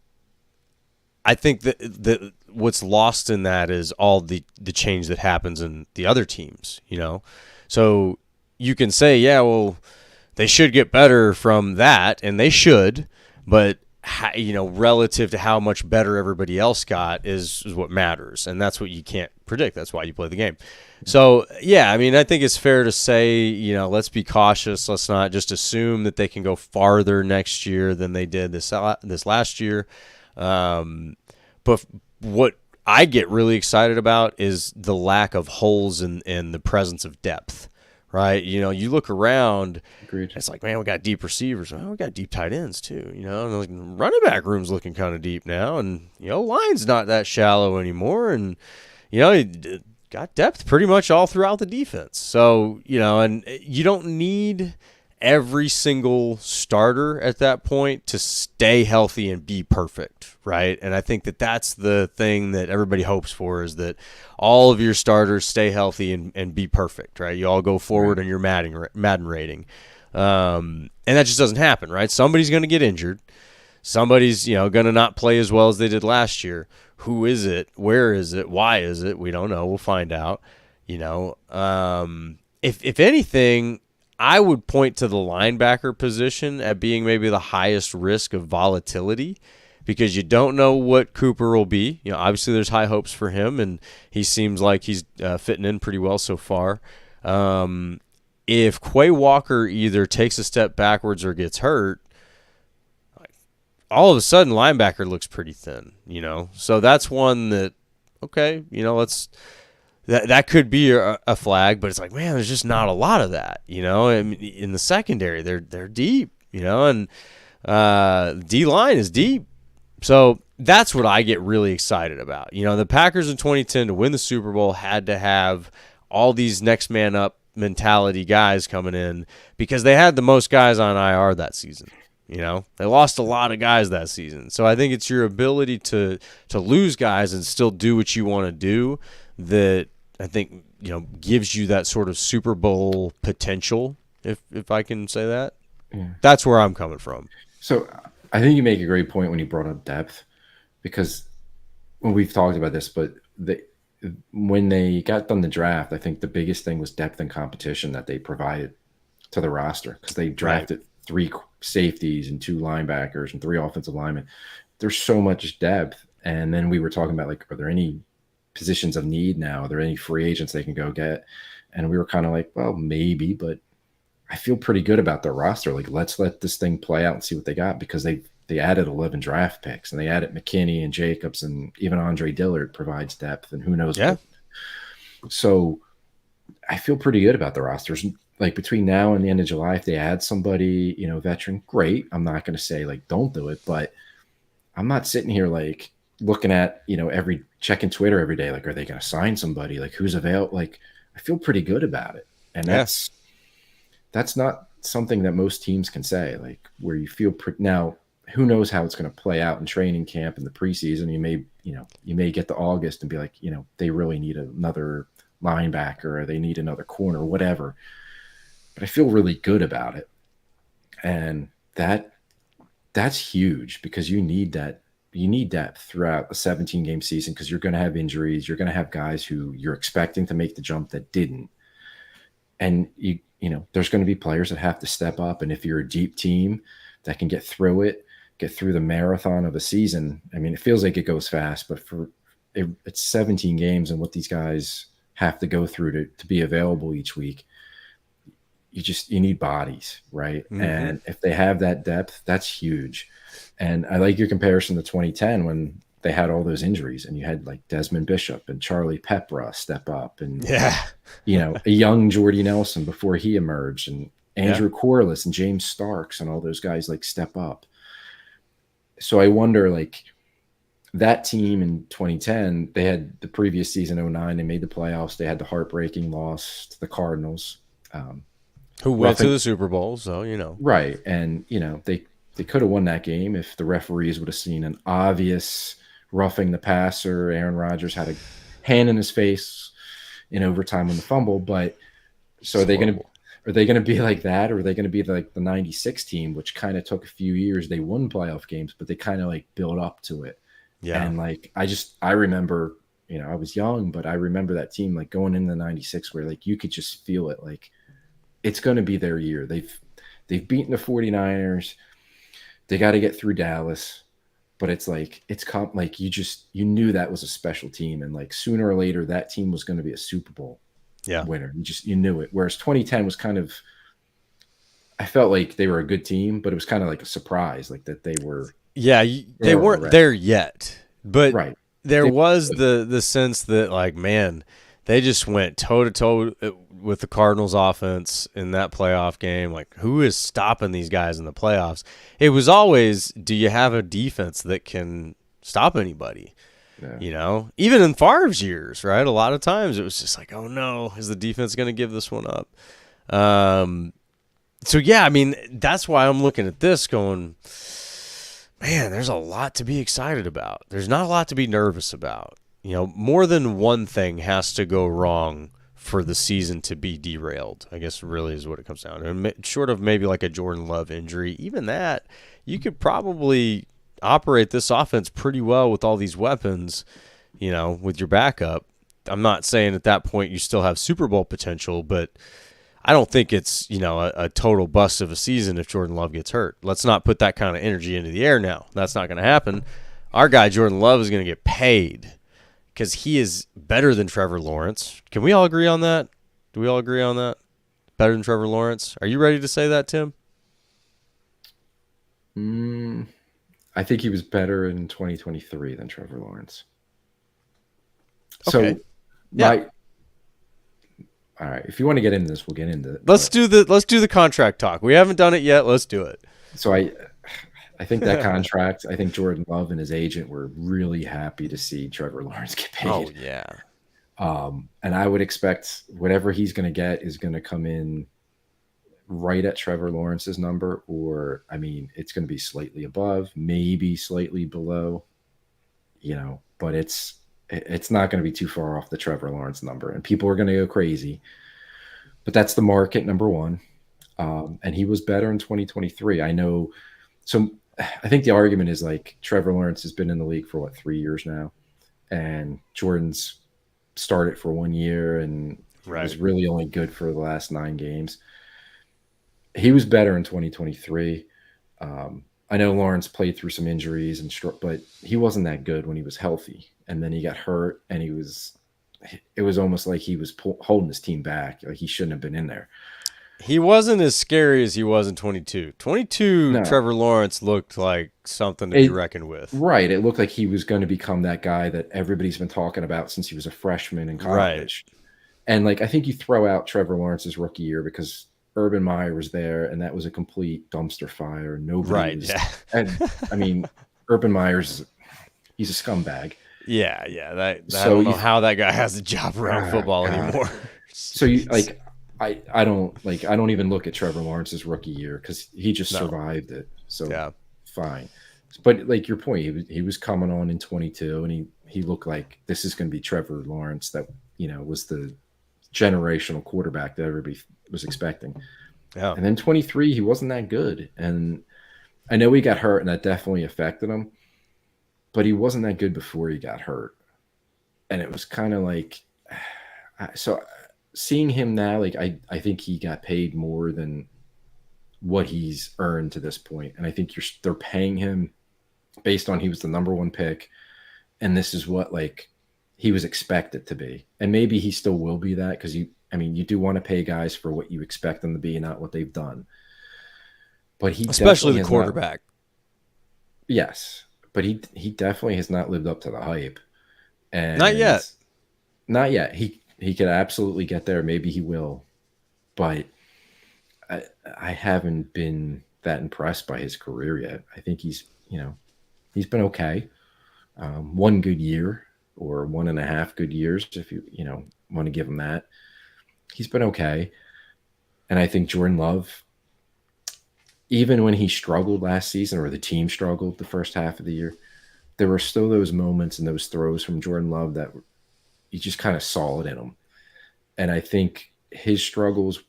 I think that what's lost in that is all the change that happens in the other teams, So you can say, yeah, well, they should get better from that, and they should, but relative to how much better everybody else got is what matters, and that's what you can't predict. That's why you play the game. So, yeah, I mean, I think it's fair to say, let's be cautious. Let's not just assume that they can go farther next year than they did this last year. But what I get really excited about is the lack of holes in the presence of depth. Right, you look around. Agreed. It's like, man, we got deep receivers. Well, we got deep tight ends too. And like, running back room's looking kind of deep now, and line's not that shallow anymore, and you got depth pretty much all throughout the defense. So and you don't need every single starter at that point to stay healthy and be perfect, right? And I think that that's the thing that everybody hopes for, is that all of your starters stay healthy and be perfect, right? You all go forward on your Madden rating. And that just doesn't happen, right? Somebody's going to get injured. Somebody's, going to not play as well as they did last year. Who is it? Where is it? Why is it? We don't know. We'll find out. If anything, I would point to the linebacker position at being maybe the highest risk of volatility, because you don't know what Cooper will be. You know, obviously there's high hopes for him, and he seems like he's fitting in pretty well so far. If Quay Walker either takes a step backwards or gets hurt, all of a sudden linebacker looks pretty thin, you know. So that's one that, okay, you know, that could be a flag, but it's like, man, there's just not a lot of that, you know. In the secondary, they're deep, you know, and D-line is deep. So that's what I get really excited about. You know, the Packers in 2010 to win the Super Bowl had to have all these next man up mentality guys coming in because they had the most guys on IR that season. You know, they lost a lot of guys that season. So I think it's your ability to lose guys and still do what you want to do that I think, you know, gives you that sort of Super Bowl potential, if I can say that. Yeah. That's where I'm coming from. So I think you make a great point when you brought up depth, because when we've talked about this, but when they got done the draft, I think the biggest thing was depth and competition that they provided to the roster, because they drafted 3 safeties and 2 linebackers and 3 offensive linemen. There's so much depth. And then we were talking about, like, are there any positions of need now? Are there any free agents they can go get? And we were kind of like, well, maybe, but I feel pretty good about their roster. Like, let's let this thing play out and see what they got, because they added 11 draft picks, and they added McKinney and Jacobs, and even Andre Dillard provides depth, and who knows. Yeah. So I feel pretty good about the rosters. Like, between now and the end of July, if they add somebody, you know, veteran, great. I'm not going to say, like, don't do it, but I'm not sitting here, like, looking at, you know, checking Twitter every day. Like, are they going to sign somebody? Like, who's available? Like, I feel pretty good about it. And that's not something that most teams can say, like, where you feel now, who knows how it's going to play out in training camp in the preseason. You may get to August and be like, you know, they really need another linebacker, or they need another corner, or whatever. But I feel really good about it. And that's huge, because you need that. You need depth throughout a 17-game season, because you're going to have injuries. You're going to have guys who you're expecting to make the jump that didn't. And you know, there's going to be players that have to step up. And if you're a deep team that can get through the marathon of a season, I mean, it feels like it goes fast, but it's 17 games, and what these guys have to go through to be available each week, you need bodies, right? Mm-hmm. And if they have that depth, that's huge. And I like your comparison to 2010 when they had all those injuries, and you had, like, Desmond Bishop and Charlie Pepra step up, and you know, a young Jordy Nelson before he emerged, and Andrew Corliss and James Starks and all those guys, like, step up. So I wonder, like, that team in 2010, they had the previous season, 2009, they made the playoffs. They had the heartbreaking loss to the Cardinals, who went to the Super Bowl. So, you know, right. And, you know, they could have won that game if the referees would have seen an obvious roughing the passer. Aaron Rodgers had a hand in his face in overtime on the fumble. But so are they going to be like that, or are they going to be like the 96 team, which kind of took a few years? They won playoff games, but they kind of, like, built up to it. Yeah. And, like, I remember, you know, I was young, but I remember that team, like, going into the 96 where, like, you could just feel it. Like, it's going to be their year. They've beaten the 49ers. They got to get through Dallas, but it's like, you knew that was a special team. And, like, sooner or later, that team was going to be a Super Bowl winner. You knew it. Whereas 2010 was kind of, I felt like they were a good team, but it was kind of like a surprise, like, that they were. Yeah, they weren't there yet, but there was the sense that, like, man, they just went toe-to-toe with the Cardinals offense in that playoff game. Like, who is stopping these guys in the playoffs? It was always, do you have a defense that can stop anybody? Yeah. You know, even in Favre's years, right? A lot of times it was just like, oh no, is the defense going to give this one up? So yeah, I mean, that's why I'm looking at this going, man, there's a lot to be excited about. There's not a lot to be nervous about. You know, more than one thing has to go wrong for the season to be derailed, I guess really is what it comes down to. And short of maybe like a Jordan Love injury, even that, you could probably operate this offense pretty well with all these weapons, you know, with your backup. I'm not saying at that point you still have Super Bowl potential, but I don't think it's, a total bust of a season if Jordan Love gets hurt. Let's not put that kind of energy into the air now. That's not going to happen. Our guy, Jordan Love, is going to get paid because he is better than Trevor Lawrence. Can we all agree on that? Do we all agree on that? Better than Trevor Lawrence? Are you ready to say that, Tim? I think he was better in 2023 than Trevor Lawrence. Okay. So, yeah. All right. If you want to get into this, we'll get into it. Let's do the contract talk. We haven't done it yet. Let's do it. So I think that contract. I think Jordan Love and his agent were really happy to see Trevor Lawrence get paid. Oh yeah. And I would expect whatever he's going to get is going to come in right at Trevor Lawrence's number, or it's going to be slightly above, maybe slightly below. But it's not going to be too far off the Trevor Lawrence number, and people are going to go crazy. But that's the market, number one. And he was better in 2023. I know. So I think the argument is like Trevor Lawrence has been in the league for 3 years now, and Jordan's started for 1 year and was really only good for the last 9 games. He was better in 2023. I know Lawrence played through some injuries but he wasn't that good when he was healthy. And then he got hurt, and it was almost like he was holding his team back. Like he shouldn't have been in there. He wasn't as scary as he was in 22. 22, no. Trevor Lawrence looked like something to be reckoned with. Right. It looked like he was going to become that guy that everybody's been talking about since he was a freshman in college. Right. And I think you throw out Trevor Lawrence's rookie year because Urban Meyer was there, and that was a complete dumpster fire. Nobody was, and Urban Meyer's he's a scumbag. Yeah. I don't know how that guy has a job around football anymore. So you I don't even look at Trevor Lawrence's rookie year because he just survived it. So fine. But your point, he was coming on in 22, and he looked like this is going to be Trevor Lawrence that was the generational quarterback that everybody was expecting. Yeah. And then 23, he wasn't that good. And I know he got hurt, and that definitely affected him. But he wasn't that good before he got hurt. And it was kind of so seeing him now, I think he got paid more than what he's earned to this point. And I think they're paying him based on he was the number 1 pick. And this is what he was expected to be. And maybe he still will be that because you do want to pay guys for what you expect them to be and not what they've done. But especially the quarterback. Yes. But he definitely has not lived up to the hype. And not yet. Not yet. He could absolutely get there. Maybe he will. But I haven't been that impressed by his career yet. I think he's been okay. 1 good year or 1.5 good years, if you want to give him that. He's been okay. And I think Jordan Love, even when he struggled last season or the team struggled the first half of the year, there were still those moments and those throws from Jordan Love that you just kind of saw it in him. And I think his struggles,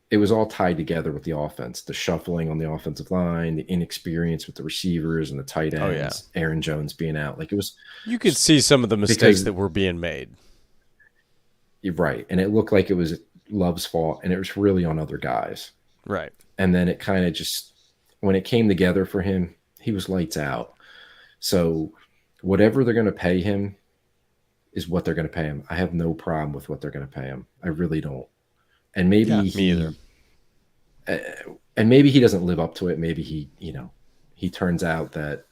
it was all tied together with the offense, the shuffling on the offensive line, the inexperience with the receivers and the tight ends, Aaron Jones being out. You could see some of the mistakes that were being made. You're right. And it looked like it was Love's fault, and it was really on other guys. Right. And then it kind of just, when it came together for him, he was lights out. So whatever they're going to pay him is what they're going to pay him. I have no problem with what they're going to pay him. I really don't. And maybe me either. And maybe he doesn't live up to it. Maybe he turns out that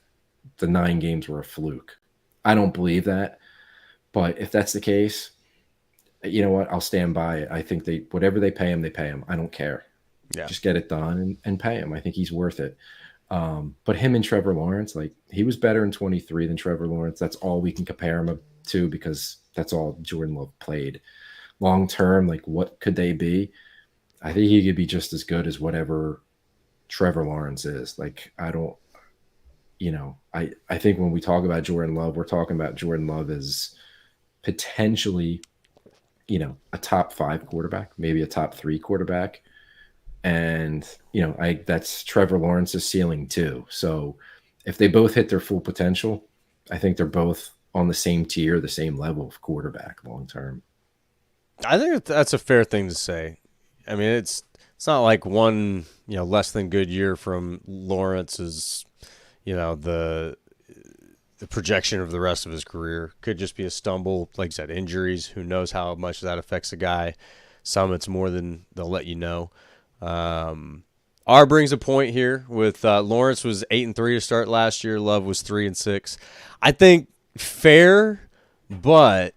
the 9 games were a fluke. I don't believe that. But if that's the case, you know what? I'll stand by it. I think whatever they pay him. I don't care. Yeah. Just get it done and pay him. I think he's worth it. But him and Trevor Lawrence, he was better in 23 than Trevor Lawrence. That's all we can compare him to because that's all Jordan Love played. Long term, what could they be? I think he could be just as good as whatever Trevor Lawrence is. I don't, I think when we talk about Jordan Love, we're talking about Jordan Love as potentially, a top 5 quarterback, maybe a top 3 quarterback. And, that's Trevor Lawrence's ceiling too. So if they both hit their full potential, I think they're both on the same tier, the same level of quarterback long term. I think that's a fair thing to say. I mean, it's not like one, less than good year from Lawrence is, the projection of the rest of his career. Could just be a stumble, like I said, injuries. Who knows how much that affects a guy? Some it's more than they'll let you know. R brings a point here with Lawrence was 8-3 to start last year. Love was 3-6. I think fair, but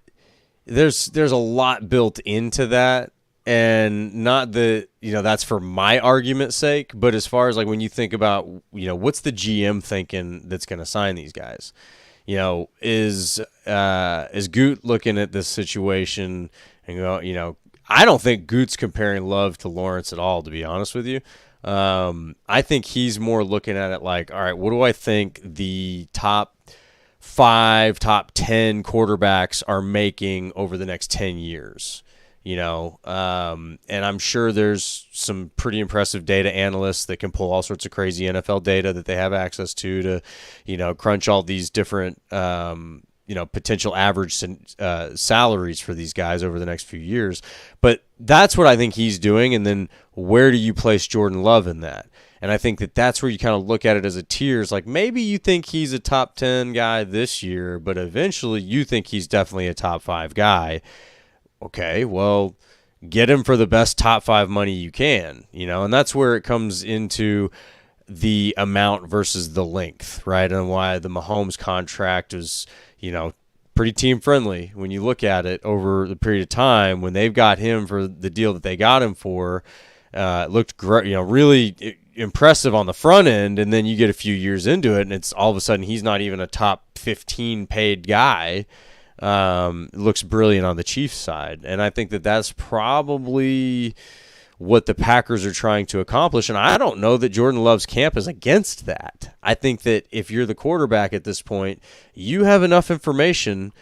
there's a lot built into that, and not that that's for my argument's sake, but as far as like when you think about what's the GM thinking that's going to sign these guys, is Goot looking at this situation and go, I don't think Goot's comparing Love to Lawrence at all, to be honest with you. I think he's more looking at it like, all right, what do I think the top 5, top 10 quarterbacks are making over the next 10 years? And I'm sure there's some pretty impressive data analysts that can pull all sorts of crazy NFL data that they have access to, crunch all these different, potential average salaries for these guys over the next few years. But that's what I think he's doing. And then where do you place Jordan Love in that? And I think that that's where you kind of look at it as a tiers. Like maybe you think he's a top 10 guy this year, but eventually you think he's definitely a top 5 guy. Okay, well, get him for the best top 5 money you can, and that's where it comes into the amount versus the length, right? And why the Mahomes contract is, pretty team friendly when you look at it over the period of time. When they've got him for the deal that they got him for, it looked great, really impressive on the front end, and then you get a few years into it, and it's all of a sudden he's not even a top 15 paid guy. Looks brilliant on the Chiefs side. And I think that that's probably what the Packers are trying to accomplish. And I don't know that Jordan Love's camp is against that. I think that if you're the quarterback at this point, you have enough information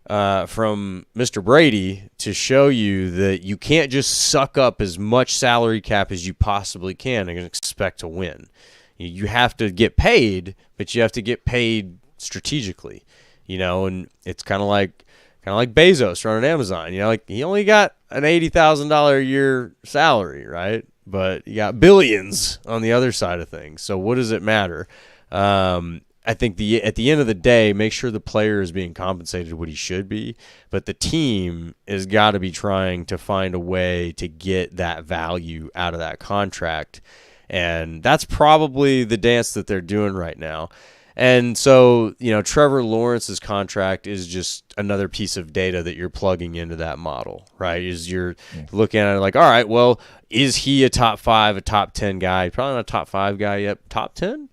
from Mr. Brady to show you that you can't just suck up as much salary cap as you possibly can and expect to win. You have to get paid, but you have to get paid strategically. And it's kind of like Bezos running Amazon. He only got an $80,000 a year salary, right? But you got billions on the other side of things. So what does it matter? I think at the end of the day, make sure the player is being compensated what he should be, but the team has got to be trying to find a way to get that value out of that contract, and that's probably the dance that they're doing right now. And so, Trevor Lawrence's contract is just another piece of data that you're plugging into that model, right? Is you're looking at it like, all right, well, is he a top 5, a top 10 guy? Probably not a top 5 guy yet. Top 10?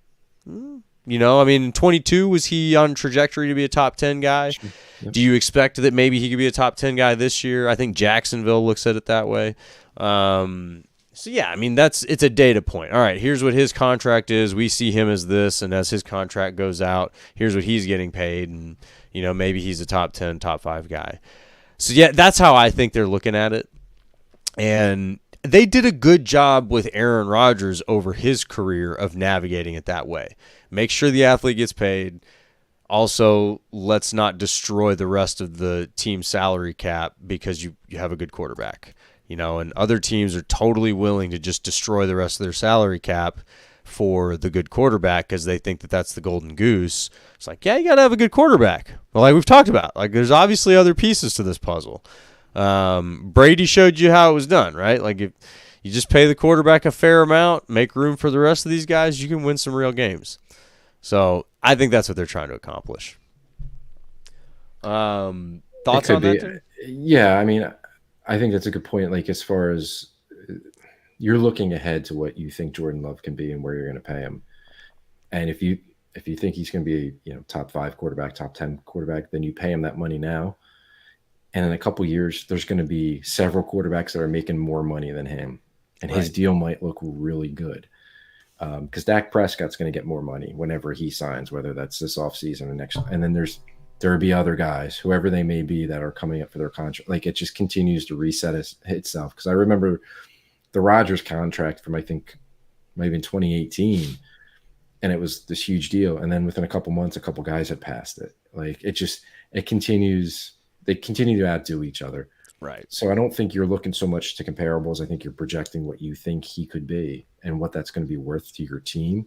In 22, was he on trajectory to be a top 10 guy? Yep. Do you expect that maybe he could be a top 10 guy this year? I think Jacksonville looks at it that way. So, yeah, it's a data point. All right, here's what his contract is. We see him as this, and as his contract goes out, here's what he's getting paid, and, maybe he's a top 10, top 5 guy. So, yeah, that's how I think they're looking at it. And they did a good job with Aaron Rodgers over his career of navigating it that way. Make sure the athlete gets paid. Also, let's not destroy the rest of the team's salary cap because you have a good quarterback. And other teams are totally willing to just destroy the rest of their salary cap for the good quarterback because they think that that's the golden goose. It's like, yeah, you got to have a good quarterback. Well, like we've talked about, like there's obviously other pieces to this puzzle. Brady showed you how it was done, right? Like if you just pay the quarterback a fair amount, make room for the rest of these guys, you can win some real games. So I think that's what they're trying to accomplish. Thoughts on that? Yeah, I think that's a good point. Like as far as you're looking ahead to what you think Jordan Love can be and where you're going to pay him, and if you think he's going to be top 5 quarterback, top 10 quarterback, then you pay him that money now. And in a couple of years, there's going to be several quarterbacks that are making more money than him, and his deal might look really good. Because Dak Prescott's going to get more money whenever he signs, whether that's this offseason or next. And then there will be other guys, whoever they may be, that are coming up for their contract. Like it just continues to reset itself. Because I remember the Rodgers contract from I think maybe in 2018, and it was this huge deal. And then within a couple months, a couple guys had passed it. Like it continues. They continue to outdo each other. Right. So I don't think you're looking so much to comparables. I think you're projecting what you think he could be and what that's going to be worth to your team.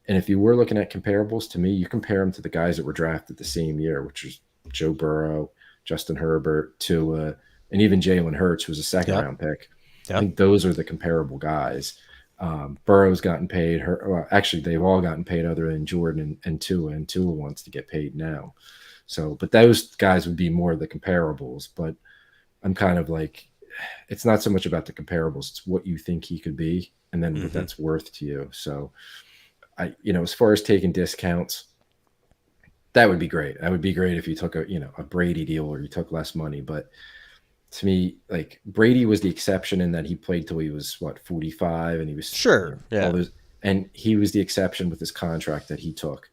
And if you were looking at comparables, to me, you compare them to the guys that were drafted the same year, which was Joe Burrow, Justin Herbert, Tua, and even Jalen Hurts, who was a second-round pick. I think those are the comparable guys. Burrow's gotten paid. Actually, they've all gotten paid other than Jordan and Tua wants to get paid now. So, but those guys would be more the comparables. But I'm kind of like, it's not so much about the comparables. It's what you think he could be and then what that's worth to you. So, as far as taking discounts, that would be great. That would be great if you took a Brady deal or you took less money. But to me, like, Brady was the exception in that he played till he was 45, and he was and he was the exception with his contract that he took.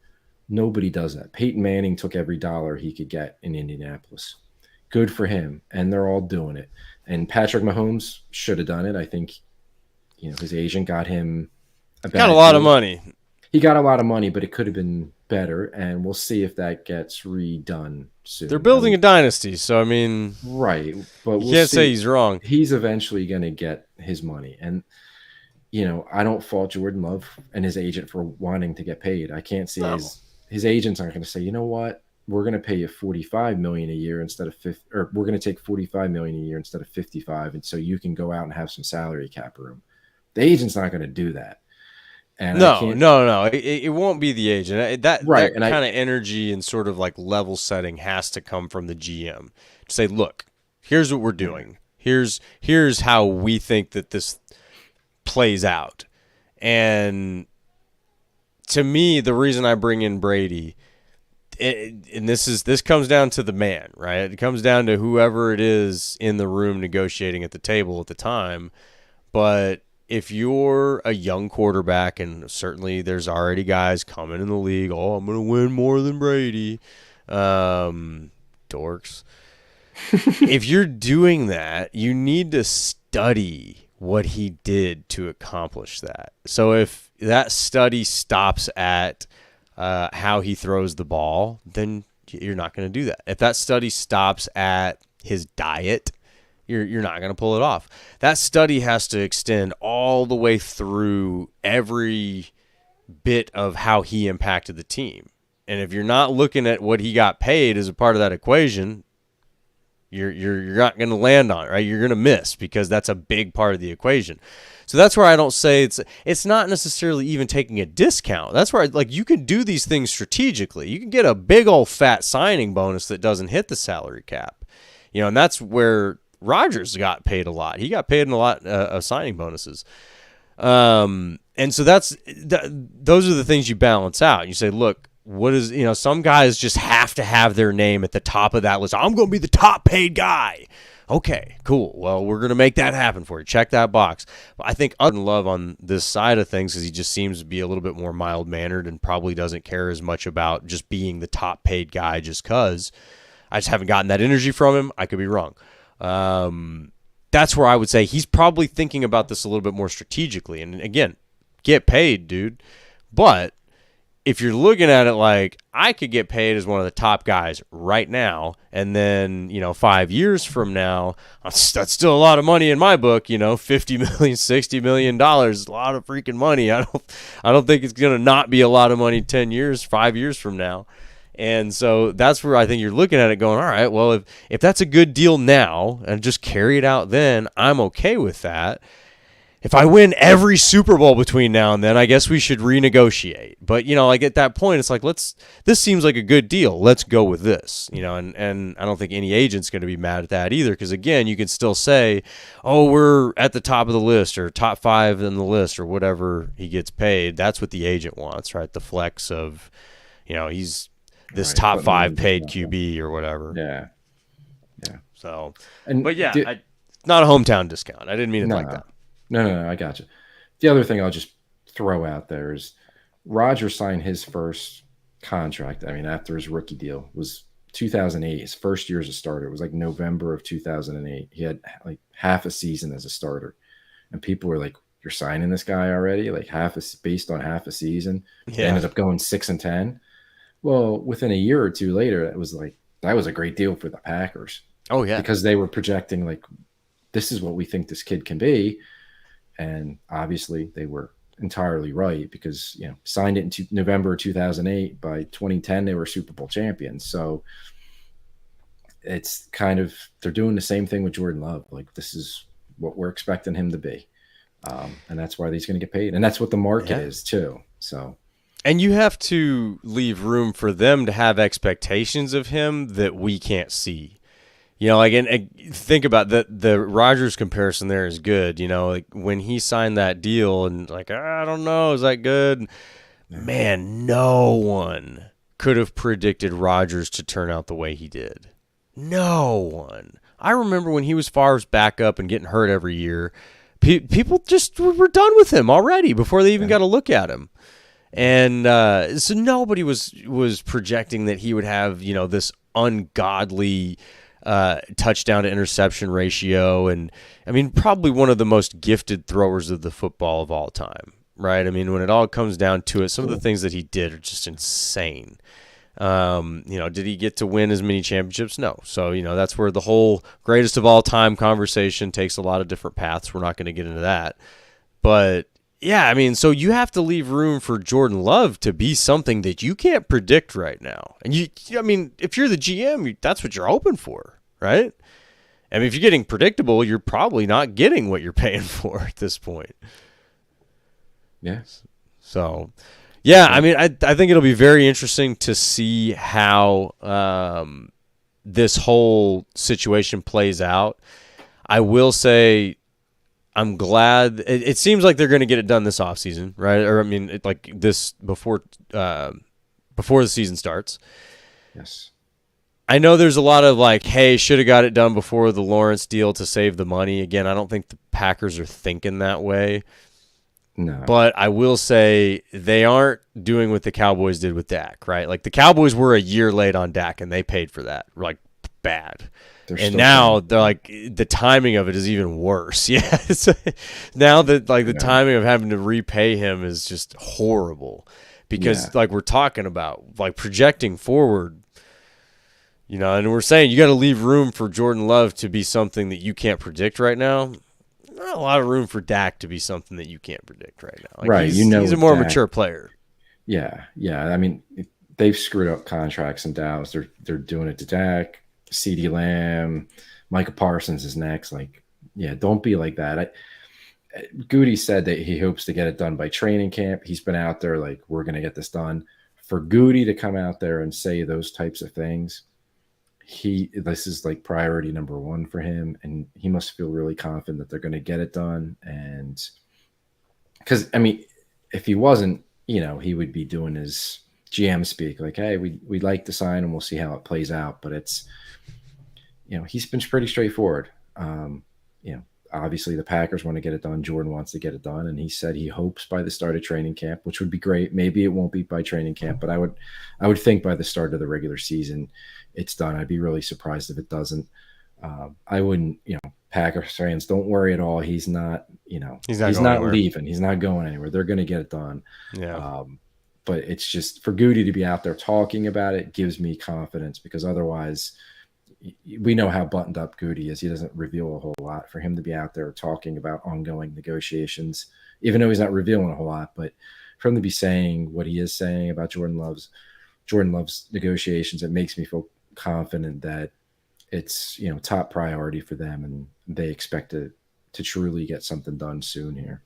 Nobody does that. Peyton Manning took every dollar he could get in Indianapolis. Good for him, and they're all doing it. And Patrick Mahomes should have done it. I think, his agent got him got a lot of money. He got a lot of money, but it could have been better, and we'll see if that gets redone soon. They're building a dynasty, so I mean, right? But you can't say he's wrong. He's eventually going to get his money, and I don't fault Jordan Love and his agent for wanting to get paid. I can't see his agents aren't going to say, you know what, we're going to pay you $45 million a year instead of 50, or we're going to take $45 million a year instead of 55, and so you can go out and have some salary cap room. The agent's not going to do that. And no. It won't be the agent. That kind of energy and sort of like level setting has to come from the GM to say, look, here's what we're doing. Here's how we think that this plays out. And to me, the reason I bring in Brady, and this comes down to the man, right? It comes down to whoever it is in the room negotiating at the table at the time. But if you're a young quarterback, and certainly there's already guys coming in the league, I'm going to win more than Brady, dorks. If you're doing that, you need to study what he did to accomplish that. So if that study stops at how he throws the ball, then you're not going to do that. If that study stops at his diet, you're not going to pull it off. That study has to extend all the way through every bit of how he impacted the team. And if you're not looking at what he got paid as a part of that equation, you're not going to land on it, right? You're going to miss because that's a big part of the equation. So that's where I don't say it's not necessarily even taking a discount. That's where you can do these things strategically. You can get a big old fat signing bonus that doesn't hit the salary cap, and that's where Rodgers got paid a lot. He got paid in a lot of signing bonuses. And so those are the things you balance out. You say, look, what is, some guys just have to have their name at the top of that list. I'm going to be the top paid guy. Okay, cool. Well, we're going to make that happen for you. Check that box. But I think other than Love on this side of things, because he just seems to be a little bit more mild-mannered and probably doesn't care as much about just being the top paid guy just because. I just haven't gotten that energy from him. I could be wrong. That's where I would say he's probably thinking about this a little bit more strategically. And again, get paid, dude. But if you're looking at it like I could get paid as one of the top guys right now, and then 5 years from now, that's still a lot of money in my book. $50 million, $60 million, a lot of freaking money. I don't think it's gonna not be a lot of money 10 years, 5 years from now. And so that's where I think you're looking at it going, all right, well, if that's a good deal now and just carry it out then, I'm okay with that. If I win every Super Bowl between now and then, I guess we should renegotiate. But, at that point, it's like, this seems like a good deal. Let's go with this, and I don't think any agent's going to be mad at that either. Because, again, you can still say, we're at the top of the list or top 5 in the list or whatever he gets paid. That's what the agent wants, right? The flex of, he's this top 5 paid QB or whatever. Yeah. So, not a hometown discount. I didn't mean it like that. No, I got you. The other thing I'll just throw out there is Rodgers signed his first contract. I mean, after his rookie deal was 2008, his first year as a starter. It was like November of 2008. He had like half a season as a starter, and people were like, "You're signing this guy already? Like based on half a season?" Yeah. They ended up going 6-10. Well, within a year or two later, that was a great deal for the Packers. Oh, yeah. Because they were projecting, like, this is what we think this kid can be. And obviously they were entirely right because, signed it in November 2008. By 2010, they were Super Bowl champions. So it's kind of, they're doing the same thing with Jordan Love. Like, this is what we're expecting him to be. And that's why he's going to get paid. And that's what the market is too. So, and you have to leave room for them to have expectations of him that we can't see. And think about the Rodgers comparison there is good. Like when he signed that deal and like, I don't know, is that good? Man, no one could have predicted Rodgers to turn out the way he did. No one. I remember when he was Favre's backup and getting hurt every year, people just were done with him already before they even got to look at him. And so nobody was projecting that he would have, this ungodly touchdown to interception ratio. And I mean, probably one of the most gifted throwers of the football of all time, right? I mean, when it all comes down to it, some of the things that he did are just insane. Did he get to win as many championships? No. So, that's where the whole greatest of all time conversation takes a lot of different paths. We're not going to get into that. But yeah, I mean, so you have to leave room for Jordan Love to be something that you can't predict right now. And if you're the GM, that's what you're hoping for, right? I mean, if you're getting predictable, you're probably not getting what you're paying for at this point. Yes. So, yeah, I mean, I think it'll be very interesting to see how this whole situation plays out. I will say I'm glad. It seems like they're going to get it done this offseason, right? Or, I mean, like this before the season starts. Yes. I know there's a lot of like, hey, should have got it done before the Lawrence deal to save the money. Again, I don't think the Packers are thinking that way. No. But I will say they aren't doing what the Cowboys did with Dak, right? Like the Cowboys were a year late on Dak, and they paid for that, like bad. And now they're like the timing of it is even worse. Yeah, now that like the timing of having to repay him is just horrible because like we're talking about like projecting forward. And we're saying you got to leave room for Jordan Love to be something that you can't predict right now. Not a lot of room for Dak to be something that you can't predict right now. Like right. He's a more mature player. Yeah. Yeah. I mean, they've screwed up contracts in Dallas. They're doing it to Dak, CeeDee Lamb, Micah Parsons is next. Like, yeah, don't be like that. Goody said that he hopes to get it done by training camp. He's been out there like, we're going to get this done. For Goody to come out there and say those types of things, this is like priority number one for him, and he must feel really confident that they're going to get it done. And because I mean, if he wasn't, he would be doing his GM speak like, hey, we'd like to sign and we'll see how it plays out. But it's, he's been pretty straightforward. Obviously the Packers want to get it done. Jordan wants to get it done. And he said he hopes by the start of training camp, which would be great. Maybe it won't be by training camp, but I would think by the start of the regular season, it's done. I'd be really surprised if it doesn't. I wouldn't, Packers fans, don't worry at all. He's not, he's not leaving. He's not going anywhere. They're going to get it done. Yeah. But it's just for Goody to be out there talking about it gives me confidence, because otherwise we know how buttoned up Goody is. He doesn't reveal a whole lot. For him to be out there talking about ongoing negotiations, even though he's not revealing a whole lot, but for him to be saying what he is saying about Jordan Love's negotiations, it makes me feel confident that it's, top priority for them, and they expect to truly get something done soon here.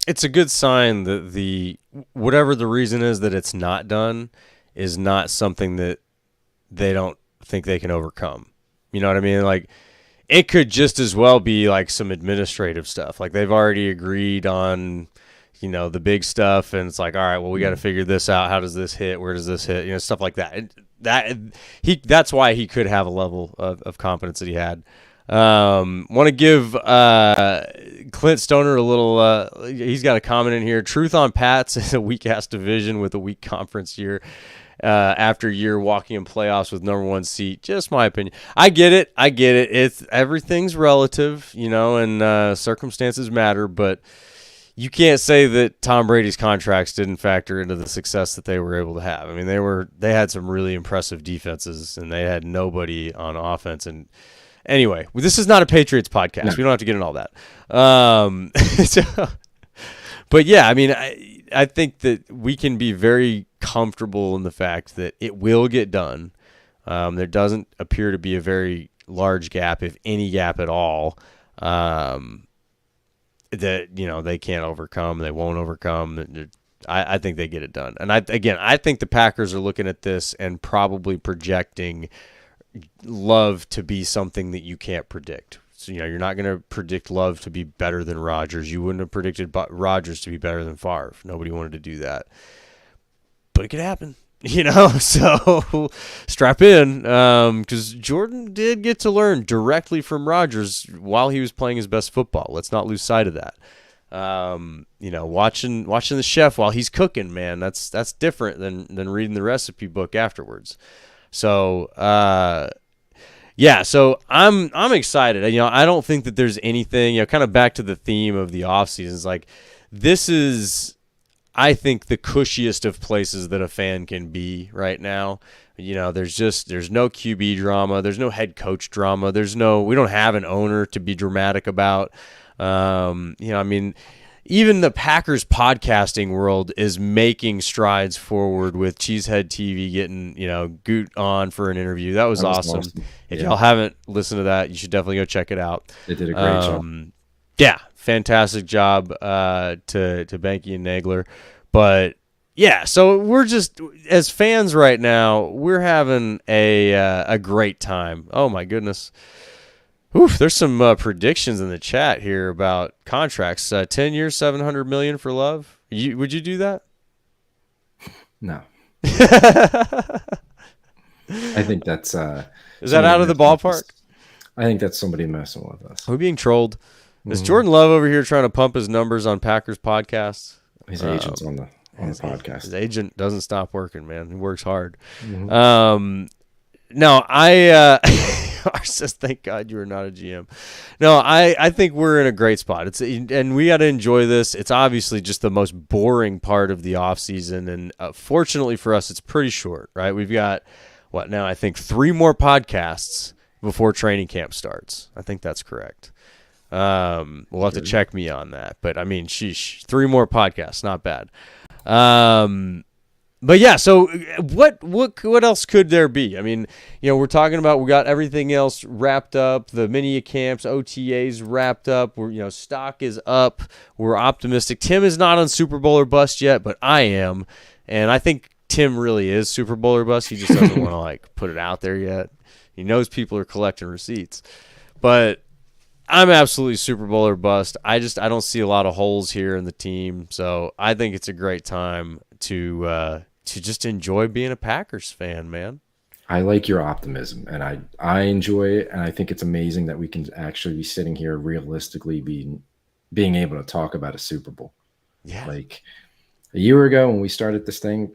It's a good sign that whatever the reason is that it's not done is not something that they don't think they can overcome. You know what I mean? Like, it could just as well be like some administrative stuff. Like they've already agreed on, the big stuff, and it's like, all right, well, we got to figure this out. How does this hit? Where does this hit? Stuff like that. That's why he could have a level of confidence that he had. Want to give Clint Stoner a little. He's got a comment in here. Truth on Pats is a weak ass division with a weak conference year. After year walking in playoffs with number one seat. Just my opinion. I get it. It's everything's relative, and circumstances matter, but you can't say that Tom Brady's contracts didn't factor into the success that they were able to have. I mean, they had some really impressive defenses, and they had nobody on offense. And Anyway, this is not a Patriots podcast. No. We don't have to get into all that. But yeah, I mean, I think that we can be very comfortable in the fact that it will get done. There doesn't appear to be a very large gap, if any gap at all, that they can't overcome. They won't overcome. I think they get it done. And I think the Packers are looking at this and probably projecting Love to be something that you can't predict. So, you're not going to predict Love to be better than Rodgers. You wouldn't have predicted Rodgers to be better than Favre. Nobody wanted to do that. But it could happen, so strap in, because Jordan did get to learn directly from Rodgers while he was playing his best football. Let's not lose sight of that. Watching the chef while he's cooking, man, that's different than reading the recipe book afterwards. So, so I'm excited. I don't think that there's anything, kind of back to the theme of the offseasons. Like, this is, I think, the cushiest of places that a fan can be right now. There's no QB drama. There's no head coach drama. We don't have an owner to be dramatic about. Even the Packers podcasting world is making strides forward with Cheesehead TV getting, Goot on for an interview. That was awesome. If y'all haven't listened to that, you should definitely go check it out. They did a great job. Yeah, fantastic job to Banky and Nagler. But yeah, so we're just, as fans right now, we're having a great time. Oh my goodness. Oof, there's some predictions in the chat here about contracts. 10 years, $700 million for Love. Would you do that? No. I think that's is that out of the ballpark? I think that's somebody messing with us. Are we being trolled? Is Jordan Love over here trying to pump his numbers on Packers podcasts? His agent's on the podcast. His agent doesn't stop working, man. He works hard. Mm-hmm. No, I says, thank God you are not a GM. No, I think we're in a great spot. And we got to enjoy this. It's obviously just the most boring part of the offseason, and fortunately for us, it's pretty short, right? We've got, I think 3 more podcasts before training camp starts. I think that's correct. We'll have to check me on that. But, I mean, sheesh, 3 more podcasts, not bad. But yeah, so what else could there be? I mean, we're talking about, we got everything else wrapped up, the mini camps, OTAs wrapped up. We're, stock is up. We're optimistic. Tim is not on Super Bowl or bust yet, but I am, and I think Tim really is Super Bowl or bust. He just doesn't want to put it out there yet. He knows people are collecting receipts, but I'm absolutely Super Bowl or bust. I don't see a lot of holes here in the team, so I think it's a great time to just enjoy being a Packers fan, man. I like your optimism, and I enjoy it, and I think it's amazing that we can actually be sitting here realistically being able to talk about a Super Bowl. Yeah. Like a year ago when we started this thing,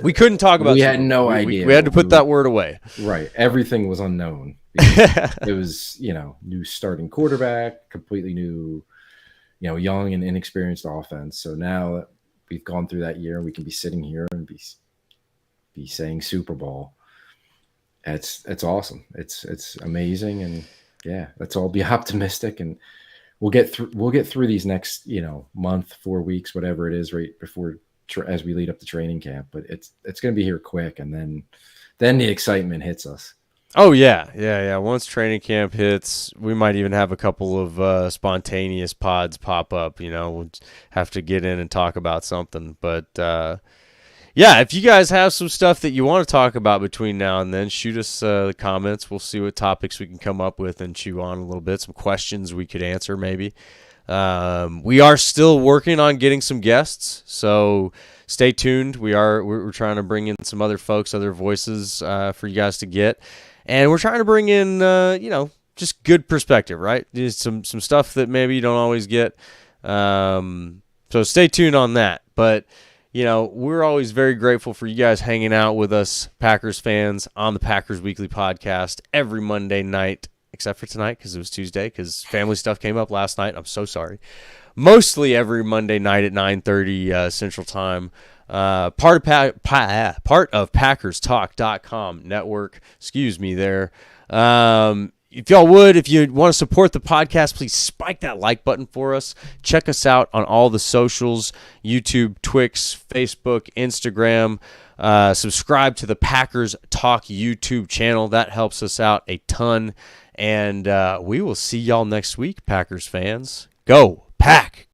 we couldn't talk about. We had no idea. We had to put that word away. Right. Everything was unknown. It was, new starting quarterback, completely new, young and inexperienced offense. So now that we've gone through that year, we can be sitting here and be saying Super Bowl. It's awesome. It's amazing, and yeah, let's all be optimistic, and we'll get through these next month, 4 weeks, whatever it is, right before as we lead up to training camp. But it's going to be here quick, and then the excitement hits us. Oh, yeah. Once training camp hits, we might even have a couple of spontaneous pods pop up. We'll have to get in and talk about something. But, if you guys have some stuff that you want to talk about between now and then, shoot us the comments. We'll see what topics we can come up with and chew on a little bit. Some questions we could answer maybe. We are still working on getting some guests, so stay tuned. We're trying to bring in some other folks, other voices for you guys to get. And we're trying to bring in, just good perspective, right? Just some stuff that maybe you don't always get. So stay tuned on that. But, we're always very grateful for you guys hanging out with us, Packers fans, on the Packers Weekly Podcast every Monday night, except for tonight because it was Tuesday, because family stuff came up last night. I'm so sorry. Mostly every Monday night at 9:30 Central Time. Part of PackersTalk.com network. Excuse me there. if y'all would, if you want to support the podcast, please spike that like button for us. Check us out on all the socials, YouTube, Twix, Facebook, Instagram. Subscribe to the Packers Talk YouTube channel. That helps us out a ton. And we will see y'all next week, Packers fans. Go Pack!